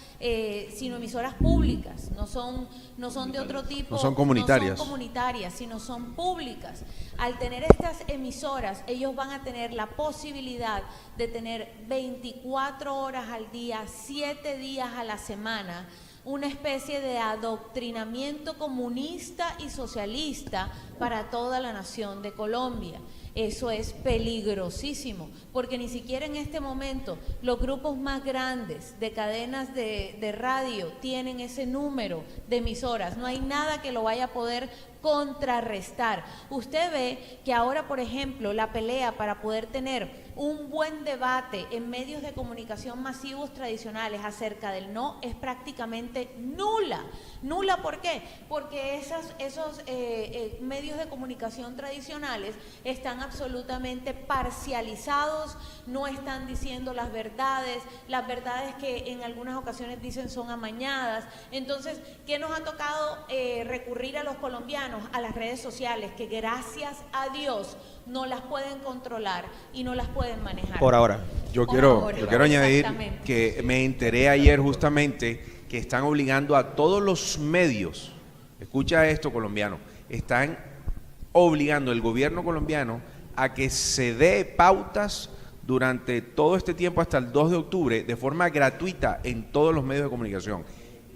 sino emisoras públicas, no son de otro tipo, no son comunitarias. No son comunitarias, sino son públicas. Al tener estas emisoras, ellos van a tener la posibilidad de tener 24 horas al día, 7 días a la semana, una especie de adoctrinamiento comunista y socialista para toda la nación de Colombia. Eso es peligrosísimo, porque ni siquiera en este momento los grupos más grandes de cadenas de radio tienen ese número de emisoras. No hay nada que lo vaya a poder contrarrestar. Usted ve que ahora, por ejemplo, la pelea para poder tener un buen debate en medios de comunicación masivos tradicionales acerca del no es prácticamente nula. ¿Nula por qué? Porque esos medios de comunicación tradicionales están absolutamente parcializados, no están diciendo las verdades que en algunas ocasiones dicen son amañadas. Entonces, ¿qué nos ha tocado recurrir a los colombianos? A las redes sociales, que gracias a Dios no las pueden controlar y no las pueden manejar. Por ahora. Yo quiero añadir que me enteré ayer justamente que están obligando a todos los medios, escucha esto colombiano, están obligando el gobierno colombiano a que se dé pautas durante todo este tiempo hasta el 2 de octubre de forma gratuita en todos los medios de comunicación,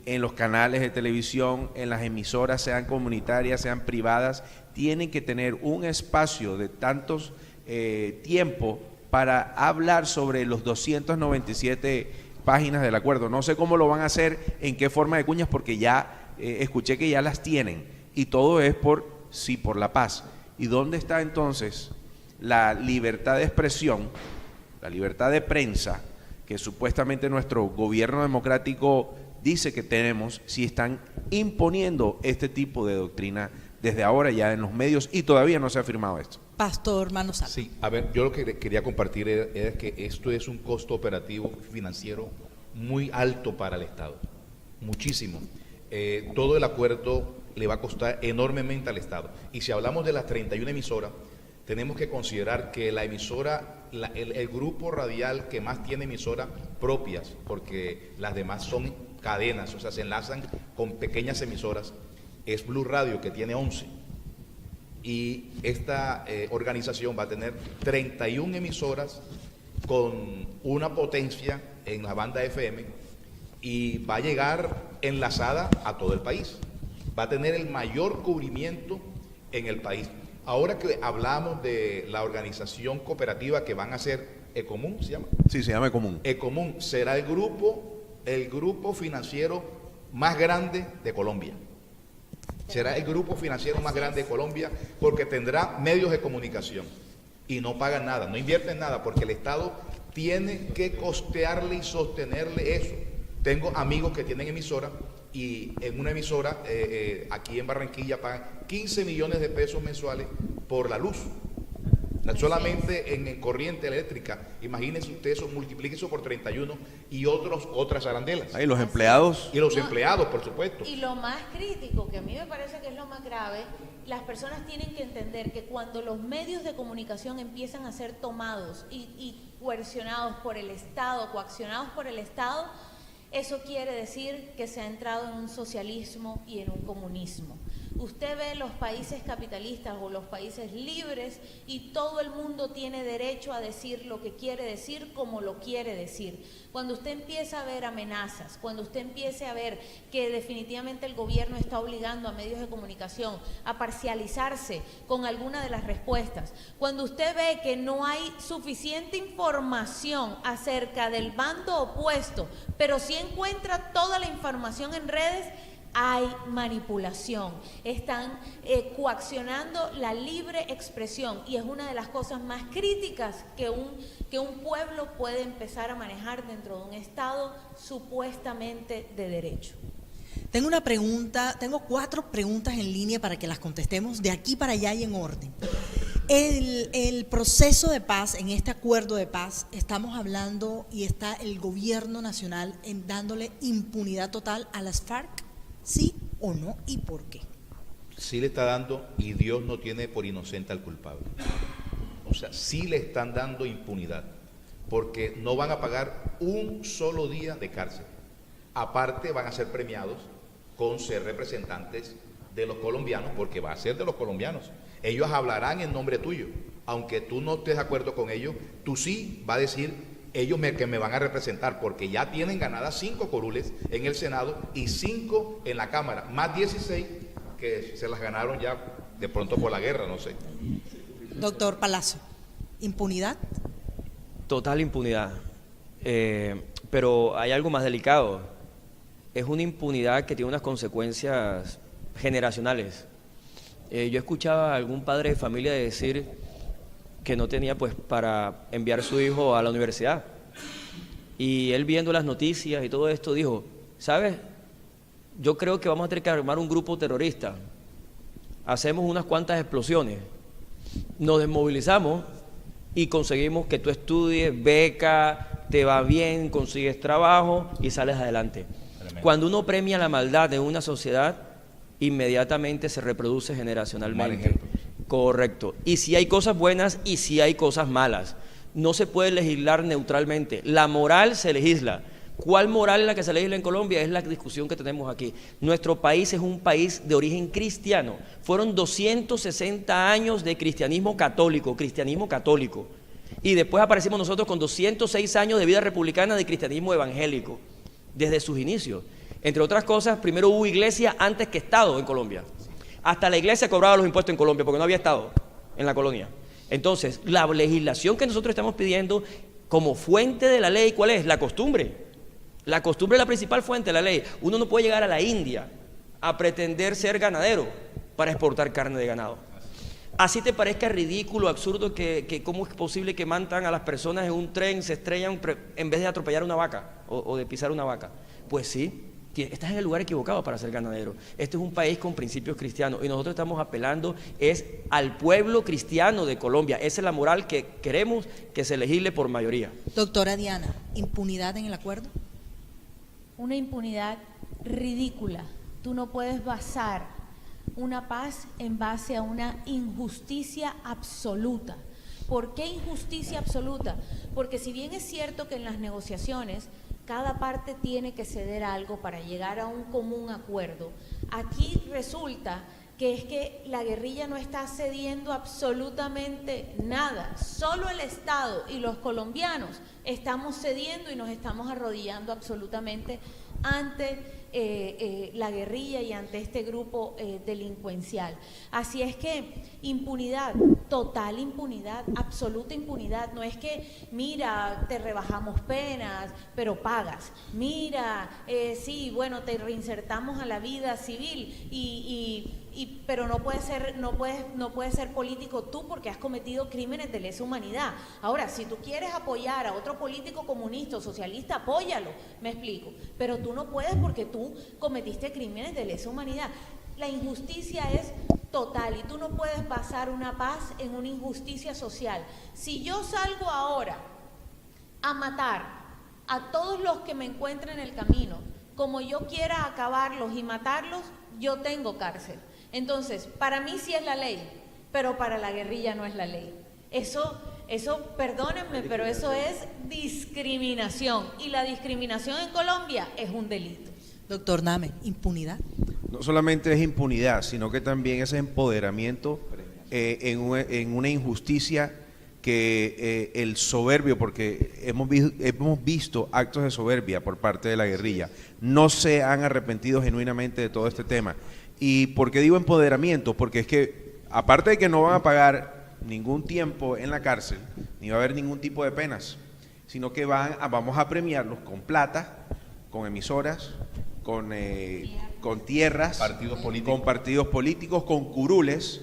en los canales de televisión, en las emisoras, sean comunitarias, sean privadas, tienen que tener un espacio de tantos tiempo para hablar sobre los 297 páginas del acuerdo. No sé cómo lo van a hacer, en qué forma de cuñas, porque ya escuché que ya las tienen, y todo es por la paz. ¿Y dónde está entonces la libertad de expresión, la libertad de prensa, que supuestamente nuestro gobierno democrático dice que tenemos, si están imponiendo este tipo de doctrina desde ahora ya en los medios y todavía no se ha firmado esto? Pastor Manosal. Sí, a ver, yo lo que quería compartir es que esto es un costo operativo financiero muy alto para el Estado, muchísimo. Todo el acuerdo le va a costar enormemente al Estado. Y si hablamos de las 31 emisoras, tenemos que considerar que la emisora, el grupo radial que más tiene emisoras propias, porque las demás son cadenas, o sea, se enlazan con pequeñas emisoras, es Blue Radio, que tiene 11. Y esta organización va a tener 31 emisoras con una potencia en la banda FM y va a llegar enlazada a todo el país. Va a tener el mayor cubrimiento en el país. Ahora que hablamos de la organización cooperativa que van a ser Ecomún, ¿se llama? Sí, se llama Ecomún. Ecomún será el grupo financiero más grande de Colombia. Será el grupo financiero más grande de Colombia porque tendrá medios de comunicación y no pagan nada, no invierten nada porque el Estado tiene que costearle y sostenerle eso. Tengo amigos que tienen emisora y en una emisora aquí en Barranquilla pagan 15 millones de pesos mensuales por la luz. Solamente en corriente eléctrica, imagínense ustedes, multipliquen eso por 31 y otras arandelas. ¿Y los empleados? Y los empleados, por supuesto. Y lo más crítico, que a mí me parece que es lo más grave, las personas tienen que entender que cuando los medios de comunicación empiezan a ser tomados y coercionados por el Estado, coaccionados por el Estado, eso quiere decir que se ha entrado en un socialismo y en un comunismo. Usted ve los países capitalistas o los países libres y todo el mundo tiene derecho a decir lo que quiere decir como lo quiere decir. Cuando usted empieza a ver amenazas, cuando usted empiece a ver que definitivamente el gobierno está obligando a medios de comunicación a parcializarse con alguna de las respuestas, cuando usted ve que no hay suficiente información acerca del bando opuesto, pero sí encuentra toda la información en redes, hay manipulación, están coaccionando la libre expresión y es una de las cosas más críticas que un pueblo puede empezar a manejar dentro de un Estado supuestamente de derecho. Tengo una pregunta, tengo 4 preguntas en línea para que las contestemos de aquí para allá y en orden. El proceso de paz, en este acuerdo de paz, estamos hablando y está el gobierno nacional dándole impunidad total a las FARC. ¿Sí o no? ¿Y por qué? Sí le está dando, y Dios no tiene por inocente al culpable. O sea, sí le están dando impunidad, porque no van a pagar un solo día de cárcel. Aparte van a ser premiados con ser representantes de los colombianos, porque va a ser de los colombianos. Ellos hablarán en nombre tuyo, aunque tú no estés de acuerdo con ellos, tú sí vas a decir ellos que me van a representar, porque ya tienen ganadas 5 curules en el Senado y 5 en la Cámara, más 16 que se las ganaron ya de pronto por la guerra, no sé. Doctor Palazzo, ¿impunidad? Total impunidad. Pero hay algo más delicado. Es una impunidad que tiene unas consecuencias generacionales. Yo escuchaba a algún padre de familia decir que no tenía pues para enviar a su hijo a la universidad. Y él, viendo las noticias y todo esto, dijo, ¿sabes? Yo creo que vamos a tener que armar un grupo terrorista. Hacemos unas cuantas explosiones, nos desmovilizamos y conseguimos que tú estudies, beca, te va bien, consigues trabajo y sales adelante. Tremendo. Cuando uno premia la maldad en una sociedad, inmediatamente se reproduce generacionalmente. Correcto. Y si hay cosas buenas y si hay cosas malas. No se puede legislar neutralmente. La moral se legisla. ¿Cuál moral es la que se legisla en Colombia? Es la discusión que tenemos aquí. Nuestro país es un país de origen cristiano. Fueron 260 años de cristianismo católico. Y después aparecimos nosotros con 206 años de vida republicana de cristianismo evangélico, desde sus inicios. Entre otras cosas, primero hubo iglesia antes que Estado en Colombia. Hasta la iglesia cobraba los impuestos en Colombia porque no había Estado en la colonia. Entonces, la legislación que nosotros estamos pidiendo como fuente de la ley, ¿cuál es? La costumbre. La costumbre es la principal fuente de la ley. Uno no puede llegar a la India a pretender ser ganadero para exportar carne de ganado. Así te parezca ridículo, absurdo, que cómo es posible que matan a las personas en un tren, se estrellan en vez de atropellar una vaca o de pisar una vaca. Pues sí. Estás en el lugar equivocado para ser ganadero. Este es un país con principios cristianos y nosotros estamos apelando es al pueblo cristiano de Colombia. Esa es la moral que queremos que se legisle por mayoría. Doctora Diana, ¿impunidad en el acuerdo? Una impunidad ridícula. Tú no puedes basar una paz en base a una injusticia absoluta. ¿Por qué injusticia absoluta? Porque si bien es cierto que en las negociaciones cada parte tiene que ceder algo para llegar a un común acuerdo, aquí resulta que es que la guerrilla no está cediendo absolutamente nada, solo el Estado y los colombianos estamos cediendo y nos estamos arrodillando absolutamente ante la guerrilla y ante este grupo delincuencial. Así es que impunidad, total impunidad, absoluta impunidad. No es que, mira, te rebajamos penas, pero pagas. Mira, sí, bueno, te reinsertamos a la vida civil pero no puedes ser político tú porque has cometido crímenes de lesa humanidad. Ahora, si tú quieres apoyar a otro político comunista o socialista, apóyalo, me explico. Pero tú no puedes porque tú cometiste crímenes de lesa humanidad. La injusticia es total y tú no puedes basar una paz en una injusticia social. Si yo salgo ahora a matar a todos los que me encuentren en el camino, como yo quiera acabarlos y matarlos, yo tengo cárcel. Entonces, para mí sí es la ley, pero para la guerrilla no es la ley. Eso, perdónenme, pero eso es discriminación. Y la discriminación en Colombia es un delito. Doctor Name, ¿impunidad? No solamente es impunidad, sino que también es empoderamiento en una injusticia que el soberbio, porque hemos visto actos de soberbia por parte de la guerrilla, no se han arrepentido genuinamente de todo este tema. ¿Y por qué digo empoderamiento? Porque es que, aparte de que no van a pagar ningún tiempo en la cárcel, ni va a haber ningún tipo de penas, sino que vamos a premiarlos con plata, con emisoras, con tierras, con partidos políticos, con curules,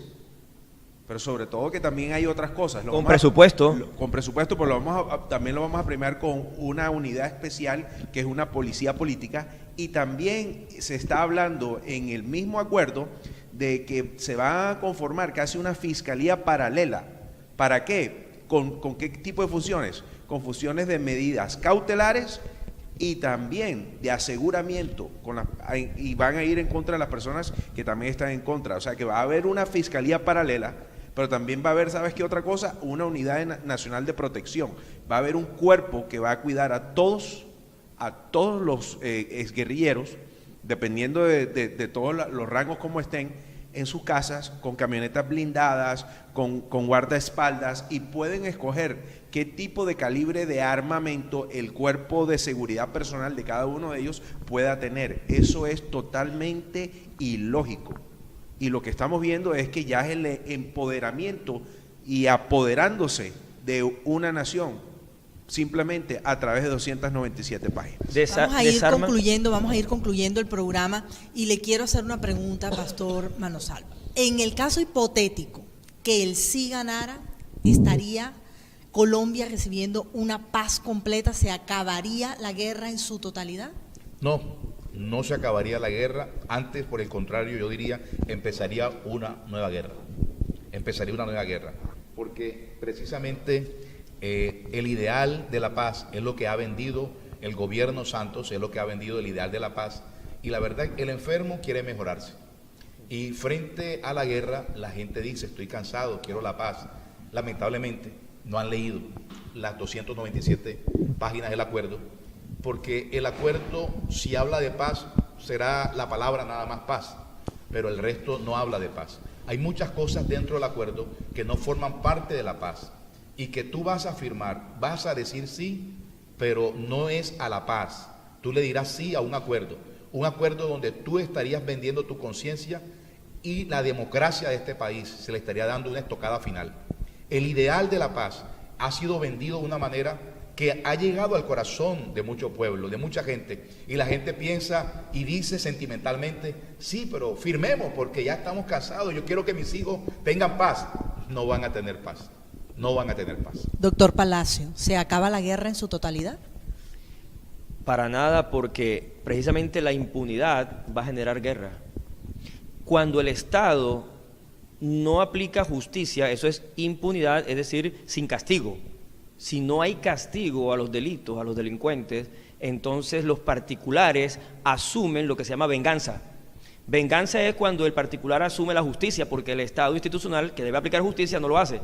pero sobre todo que también hay otras cosas. Con presupuesto. Con presupuesto, pero también lo vamos a premiar con una unidad especial que es una policía política, y también se está hablando en el mismo acuerdo de que se va a conformar casi una fiscalía paralela. ¿Para qué? ¿Con qué tipo de funciones? Con funciones de medidas cautelares y también de aseguramiento, y van a ir en contra de las personas que también están en contra. O sea que va a haber una fiscalía paralela, pero también va a haber, ¿sabes qué otra cosa? Una unidad nacional de protección. Va a haber un cuerpo que va a cuidar a todos los exguerrilleros, dependiendo de todos los rangos como estén, en sus casas con camionetas blindadas, con guardaespaldas, y pueden escoger qué tipo de calibre de armamento el cuerpo de seguridad personal de cada uno de ellos pueda tener. Eso es totalmente ilógico. Y lo que estamos viendo es que ya es el empoderamiento y apoderándose de una nación simplemente a través de 297 páginas. Vamos a ir concluyendo el programa, y le quiero hacer una pregunta, Pastor Manosalva. En el caso hipotético que el sí ganara, ¿estaría Colombia recibiendo una paz completa? ¿Se acabaría la guerra en su totalidad? No, no se acabaría la guerra. Antes, por el contrario, yo diría, empezaría una nueva guerra. Empezaría una nueva guerra. Porque precisamente el ideal de la paz es lo que ha vendido el gobierno Santos, es lo que ha vendido el ideal de la paz. Y la verdad, el enfermo quiere mejorarse. Y frente a la guerra, la gente dice, estoy cansado, quiero la paz. Lamentablemente, no han leído las 297 páginas del acuerdo, porque el acuerdo, si habla de paz, será la palabra nada más paz, pero el resto no habla de paz. Hay muchas cosas dentro del acuerdo que no forman parte de la paz y que tú vas a firmar, vas a decir sí, pero no es a la paz. Tú le dirás sí a un acuerdo donde tú estarías vendiendo tu conciencia y la democracia de este país se le estaría dando una estocada final. El ideal de la paz ha sido vendido de una manera que ha llegado al corazón de mucho pueblo, de mucha gente, y la gente piensa y dice sentimentalmente, sí, pero firmemos porque ya estamos cansados, yo quiero que mis hijos tengan paz. No van a tener paz, no van a tener paz. Doctor Palacio, ¿se acaba la guerra en su totalidad? Para nada, porque precisamente la impunidad va a generar guerra. Cuando el Estado no aplica justicia, eso es impunidad, es decir, sin castigo. Si no hay castigo a los delitos, a los delincuentes, entonces los particulares asumen lo que se llama venganza. Venganza es cuando el particular asume la justicia, porque el Estado institucional, que debe aplicar justicia, no lo hace.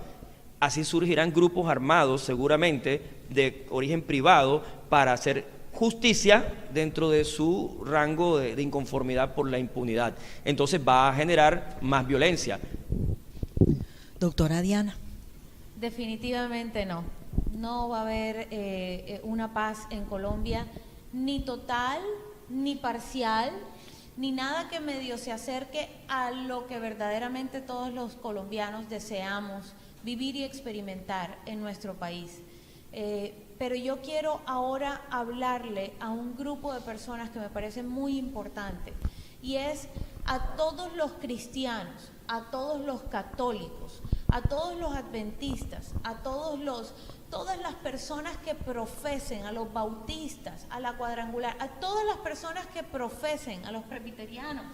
Así surgirán grupos armados, seguramente, de origen privado, para hacer justicia dentro de su rango de inconformidad por la impunidad. Entonces va a generar más violencia. Doctora Diana. Definitivamente no. No va a haber una paz en Colombia, ni total, ni parcial, ni nada que medio se acerque a lo que verdaderamente todos los colombianos deseamos vivir y experimentar en nuestro país. Pero yo quiero ahora hablarle a un grupo de personas que me parece muy importante, y es a todos los cristianos, a todos los católicos, a todos los adventistas, a todas las personas que profesen, a los bautistas, a la cuadrangular, a todas las personas que profesen, a los presbiterianos,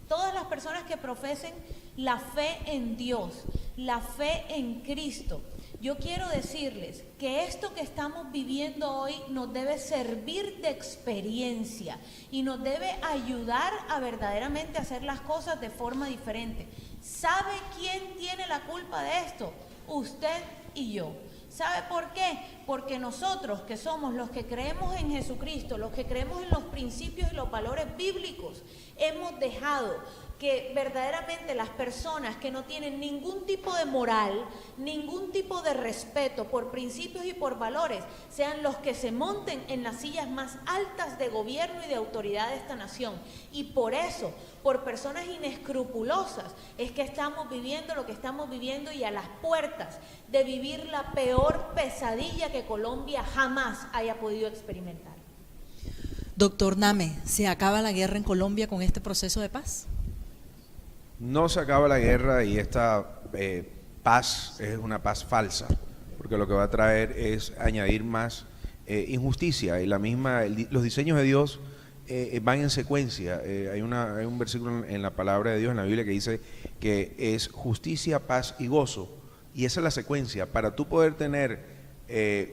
todas las personas que profesen la fe en Dios, la fe en Cristo. Yo quiero decirles que esto que estamos viviendo hoy nos debe servir de experiencia y nos debe ayudar a verdaderamente hacer las cosas de forma diferente. ¿Sabe quién tiene la culpa de esto? Usted y yo. ¿Sabe por qué? Porque nosotros, que somos los que creemos en Jesucristo, los que creemos en los principios y los valores bíblicos, hemos dejado que verdaderamente las personas que no tienen ningún tipo de moral, ningún tipo de respeto por principios y por valores, sean los que se monten en las sillas más altas de gobierno y de autoridad de esta nación. Y por eso, por personas inescrupulosas, es que estamos viviendo lo que estamos viviendo, y a las puertas de vivir la peor pesadilla que Colombia jamás haya podido experimentar. Doctor Name, ¿se acaba la guerra en Colombia con este proceso de paz? No se acaba la guerra, y esta paz es una paz falsa, porque lo que va a traer es añadir más injusticia, y los diseños de Dios van en secuencia. Hay un versículo en la palabra de Dios, en la Biblia, que dice que es justicia, paz y gozo, y esa es la secuencia. Para tú poder tener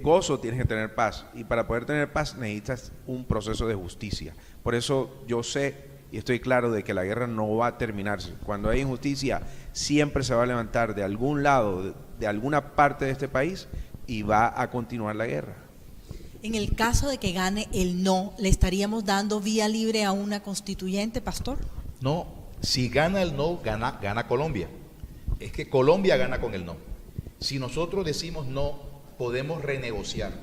gozo tienes que tener paz, y para poder tener paz necesitas un proceso de justicia. Por eso yo sé y estoy claro de que la guerra no va a terminarse. Cuando hay injusticia, siempre se va a levantar de algún lado, de alguna parte de este país, y va a continuar la guerra. En el caso de que gane el no, ¿le estaríamos dando vía libre a una constituyente, pastor? No, Si gana el no, gana Colombia. Es que Colombia gana con el no. Si nosotros decimos no, podemos renegociar,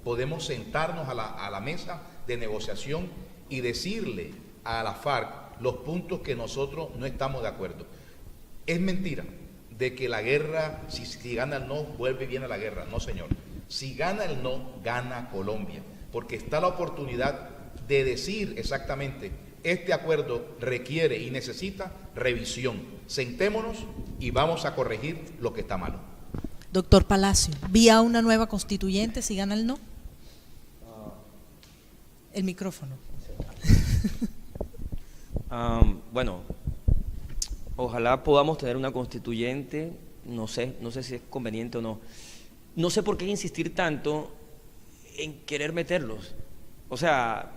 podemos sentarnos a la mesa de negociación y decirle a la FARC los puntos que nosotros no estamos de acuerdo. Es mentira de que la guerra, si gana el no, vuelve y viene la guerra. No, señor. Si gana el no, gana Colombia, porque está la oportunidad de decir exactamente, este acuerdo requiere y necesita revisión. Sentémonos y vamos a corregir lo que está malo. Doctor Palacio, ¿vía una nueva constituyente si gana el no? El micrófono. Bueno, ojalá podamos tener una constituyente, no sé si es conveniente o no. No sé por qué insistir tanto en querer meterlos. O sea,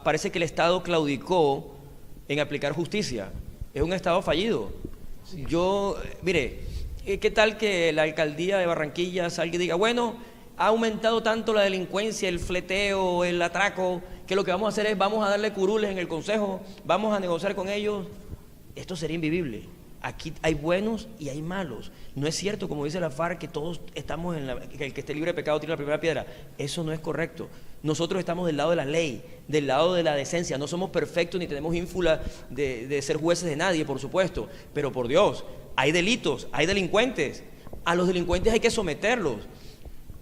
parece que el Estado claudicó en aplicar justicia. Es un Estado fallido. Yo, mire, ¿qué tal que la alcaldía de Barranquilla salga y diga, bueno, ha aumentado tanto la delincuencia, el fleteo, el atraco, que lo que vamos a hacer es, vamos a darle curules en el consejo, vamos a negociar con ellos? Esto sería invivible. Aquí hay buenos y hay malos. No es cierto, como dice la FARC, que todos estamos que el que esté libre de pecado tire la primera piedra. Eso no es correcto. Nosotros estamos del lado de la ley, del lado de la decencia. No somos perfectos ni tenemos ínfula de ser jueces de nadie, por supuesto. Pero por Dios, hay delitos, hay delincuentes. A los delincuentes hay que someterlos.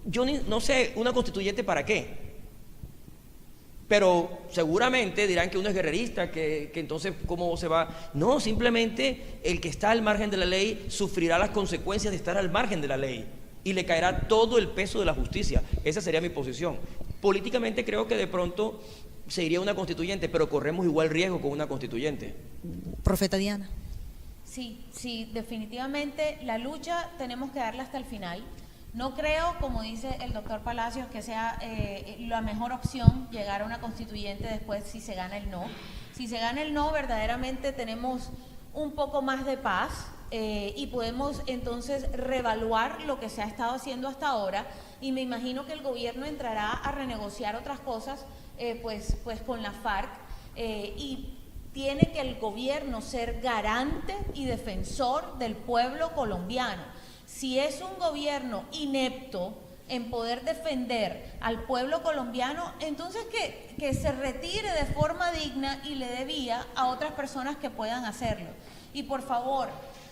Yo no sé, ¿una constituyente para qué? Pero seguramente dirán que uno es guerrerista, que entonces ¿cómo se va? No, simplemente el que está al margen de la ley sufrirá las consecuencias de estar al margen de la ley y le caerá todo el peso de la justicia. Esa sería mi posición. Políticamente creo que de pronto se iría una constituyente, pero corremos igual riesgo con una constituyente. Profeta Diana. Sí, definitivamente la lucha tenemos que darla hasta el final. No creo, como dice el doctor Palacios, que sea la mejor opción llegar a una constituyente después si se gana el no. Si se gana el no, verdaderamente tenemos un poco más de paz y podemos entonces reevaluar lo que se ha estado haciendo hasta ahora, y me imagino que el gobierno entrará a renegociar otras cosas pues con la FARC y tiene que el gobierno ser garante y defensor del pueblo colombiano. Si es un gobierno inepto en poder defender al pueblo colombiano, entonces que se retire de forma digna y le dé vía a otras personas que puedan hacerlo. Y por favor,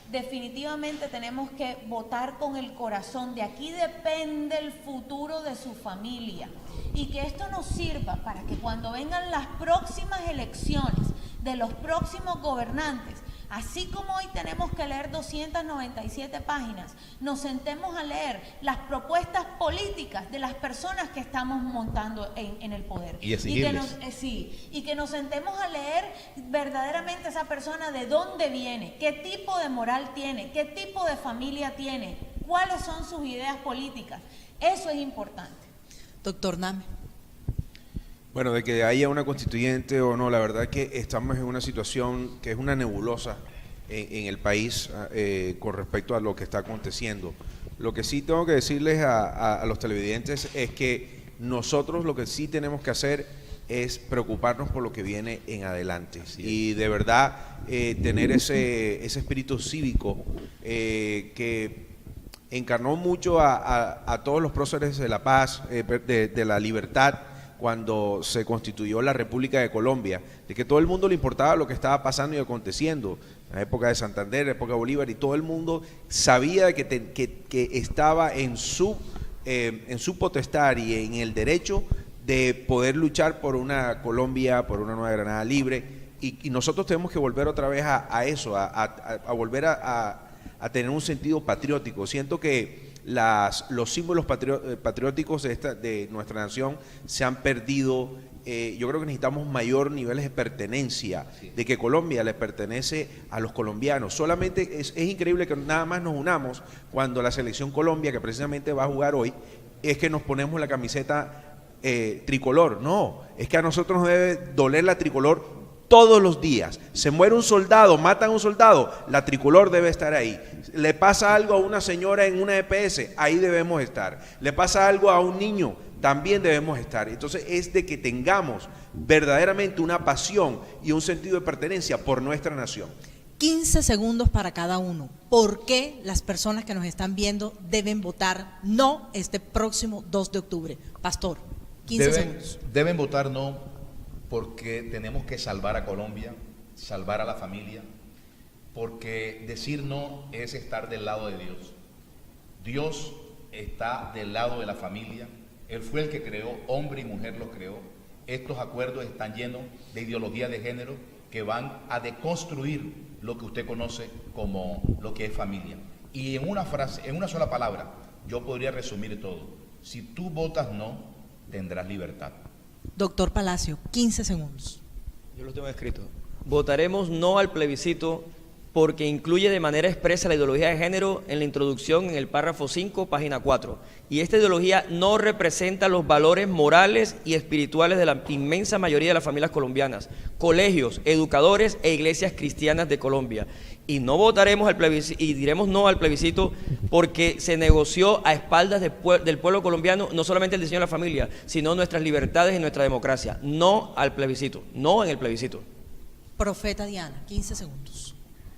definitivamente tenemos que votar con el corazón. De aquí depende el futuro de su familia. Y que esto nos sirva para que cuando vengan las próximas elecciones de los próximos gobernantes, así como hoy tenemos que leer 297 páginas, nos sentemos a leer las propuestas políticas de las personas que estamos montando en el poder. Y que nos sentemos a leer verdaderamente esa persona de dónde viene, qué tipo de moral tiene, qué tipo de familia tiene, cuáles son sus ideas políticas. Eso es importante. Doctor Name. Bueno, de que haya una constituyente o no, la verdad que estamos en una situación que es una nebulosa en el país con respecto a lo que está aconteciendo. Lo que sí tengo que decirles a los televidentes es que nosotros lo que sí tenemos que hacer es preocuparnos por lo que viene en adelante y de verdad tener ese espíritu cívico que encarnó mucho a todos los próceres de la paz, de la libertad, cuando se constituyó la República de Colombia, de que todo el mundo le importaba lo que estaba pasando y aconteciendo, en la época de Santander, en la época de Bolívar, y todo el mundo sabía que estaba en su potestad y en el derecho de poder luchar por una Colombia, por una Nueva Granada libre, y nosotros tenemos que volver otra vez a eso, a volver a tener un sentido patriótico. Siento que los símbolos patrióticos de nuestra nación se han perdido. Yo creo que necesitamos mayor niveles de pertenencia, de que Colombia le pertenece a los colombianos. Solamente es increíble que nada más nos unamos cuando la selección Colombia, que precisamente va a jugar hoy, es que nos ponemos la camiseta tricolor. No, es que a nosotros nos debe doler la tricolor todos los días. Se muere un soldado, matan a un soldado, la tricolor debe estar ahí. Le pasa algo a una señora en una EPS, ahí debemos estar. Le pasa algo a un niño, también debemos estar. Entonces es de que tengamos verdaderamente una pasión y un sentido de pertenencia por nuestra nación. 15 segundos para cada uno. ¿Por qué las personas que nos están viendo deben votar no este próximo 2 de octubre? Pastor, 15 segundos. Deben votar no porque tenemos que salvar a Colombia, salvar a la familia, porque decir no es estar del lado de Dios. Dios está del lado de la familia. Él fue el que creó, hombre y mujer los creó. Estos acuerdos están llenos de ideología de género que van a deconstruir lo que usted conoce como lo que es familia. Y en una frase, en una sola palabra, yo podría resumir todo. Si tú votas no, tendrás libertad. Doctor Palacio, 15 segundos. Yo lo tengo escrito. Votaremos no al plebiscito porque incluye de manera expresa la ideología de género en la introducción en el párrafo 5, página 4. Y esta ideología no representa los valores morales y espirituales de la inmensa mayoría de las familias colombianas, colegios, educadores e iglesias cristianas de Colombia. Y no votaremos al plebiscito, y diremos no al plebiscito porque se negoció a espaldas del pueblo colombiano no solamente el diseño de la familia, sino nuestras libertades y nuestra democracia. No al plebiscito, no en el plebiscito. Profeta Diana, 15 segundos.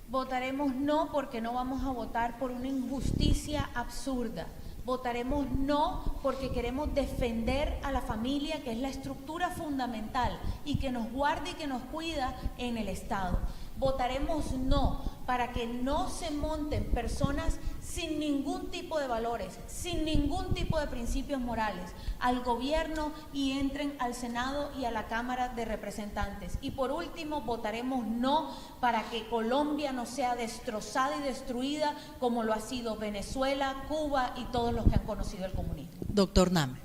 Votaremos no porque no vamos a votar por una injusticia absurda. Votaremos no porque queremos defender a la familia, que es la estructura fundamental y que nos guarda y que nos cuida en el Estado. Votaremos no para que no se monten personas sin ningún tipo de valores, sin ningún tipo de principios morales al gobierno y entren al Senado y a la Cámara de Representantes. Y por último, votaremos no para que Colombia no sea destrozada y destruida como lo ha sido Venezuela, Cuba y todos los que han conocido el comunismo. Doctor Name.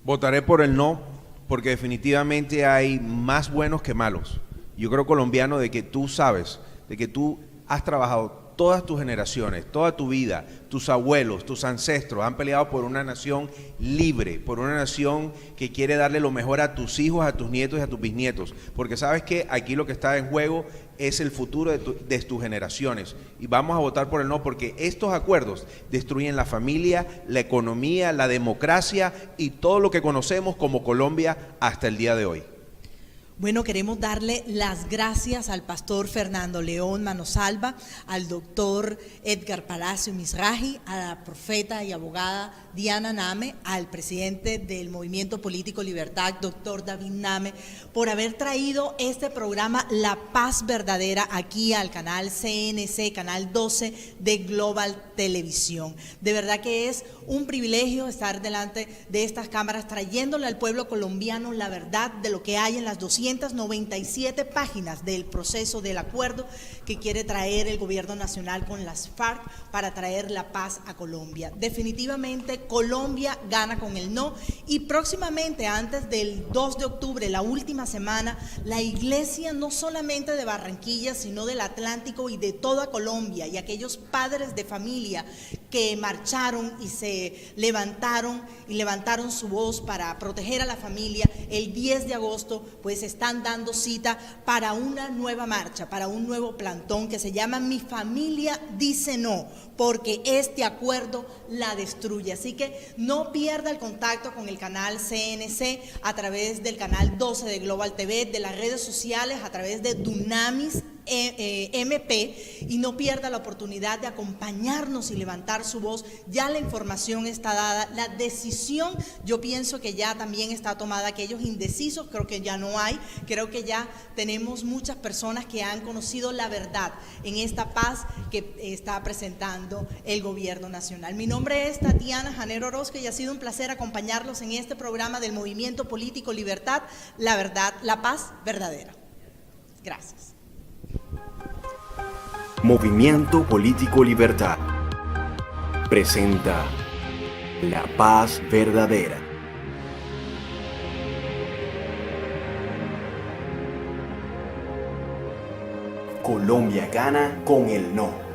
Votaré por el no porque definitivamente hay más buenos que malos. Yo creo, colombiano, de que tú sabes, de que tú has trabajado todas tus generaciones, toda tu vida, tus abuelos, tus ancestros han peleado por una nación libre, por una nación que quiere darle lo mejor a tus hijos, a tus nietos y a tus bisnietos, porque sabes que aquí lo que está en juego es el futuro de tus generaciones, y vamos a votar por el no porque estos acuerdos destruyen la familia, la economía, la democracia y todo lo que conocemos como Colombia hasta el día de hoy. Bueno, queremos darle las gracias al pastor Fernando León Manosalva, al doctor Edgar Palacio Mizrahi, a la profeta y abogada Diana Name, al presidente del Movimiento Político Libertad, doctor David Name, por haber traído este programa La Paz Verdadera aquí al canal CNC, canal 12 de Global Televisión. De verdad que es un privilegio estar delante de estas cámaras trayéndole al pueblo colombiano la verdad de lo que hay en las 297 páginas del proceso del acuerdo que quiere traer el gobierno nacional con las FARC para traer la paz a Colombia. Definitivamente Colombia gana con el no, y próximamente antes del 2 de octubre, la última semana, la iglesia no solamente de Barranquilla sino del Atlántico y de toda Colombia, y aquellos padres de familia que marcharon y se levantaron su voz para proteger a la familia, el 10 de agosto pues están dando cita para una nueva marcha, para un nuevo plantón que se llama Mi Familia Dice No, porque este acuerdo la destruye. Así que no pierda el contacto con el canal CNC a través del canal 12 de Global TV, de las redes sociales, a través de Dunamis MP, y no pierda la oportunidad de acompañarnos y levantar su voz. Ya la información está dada, la decisión yo pienso que ya también está tomada. Aquellos indecisos creo que ya no hay, creo que ya tenemos muchas personas que han conocido la verdad en esta paz que está presentando el gobierno nacional. Mi nombre es Tatiana Janero Orozco y ha sido un placer acompañarlos en este programa del Movimiento Político Libertad, la verdad, la paz verdadera. Gracias. Movimiento Político Libertad presenta La Paz Verdadera. Colombia gana con el no.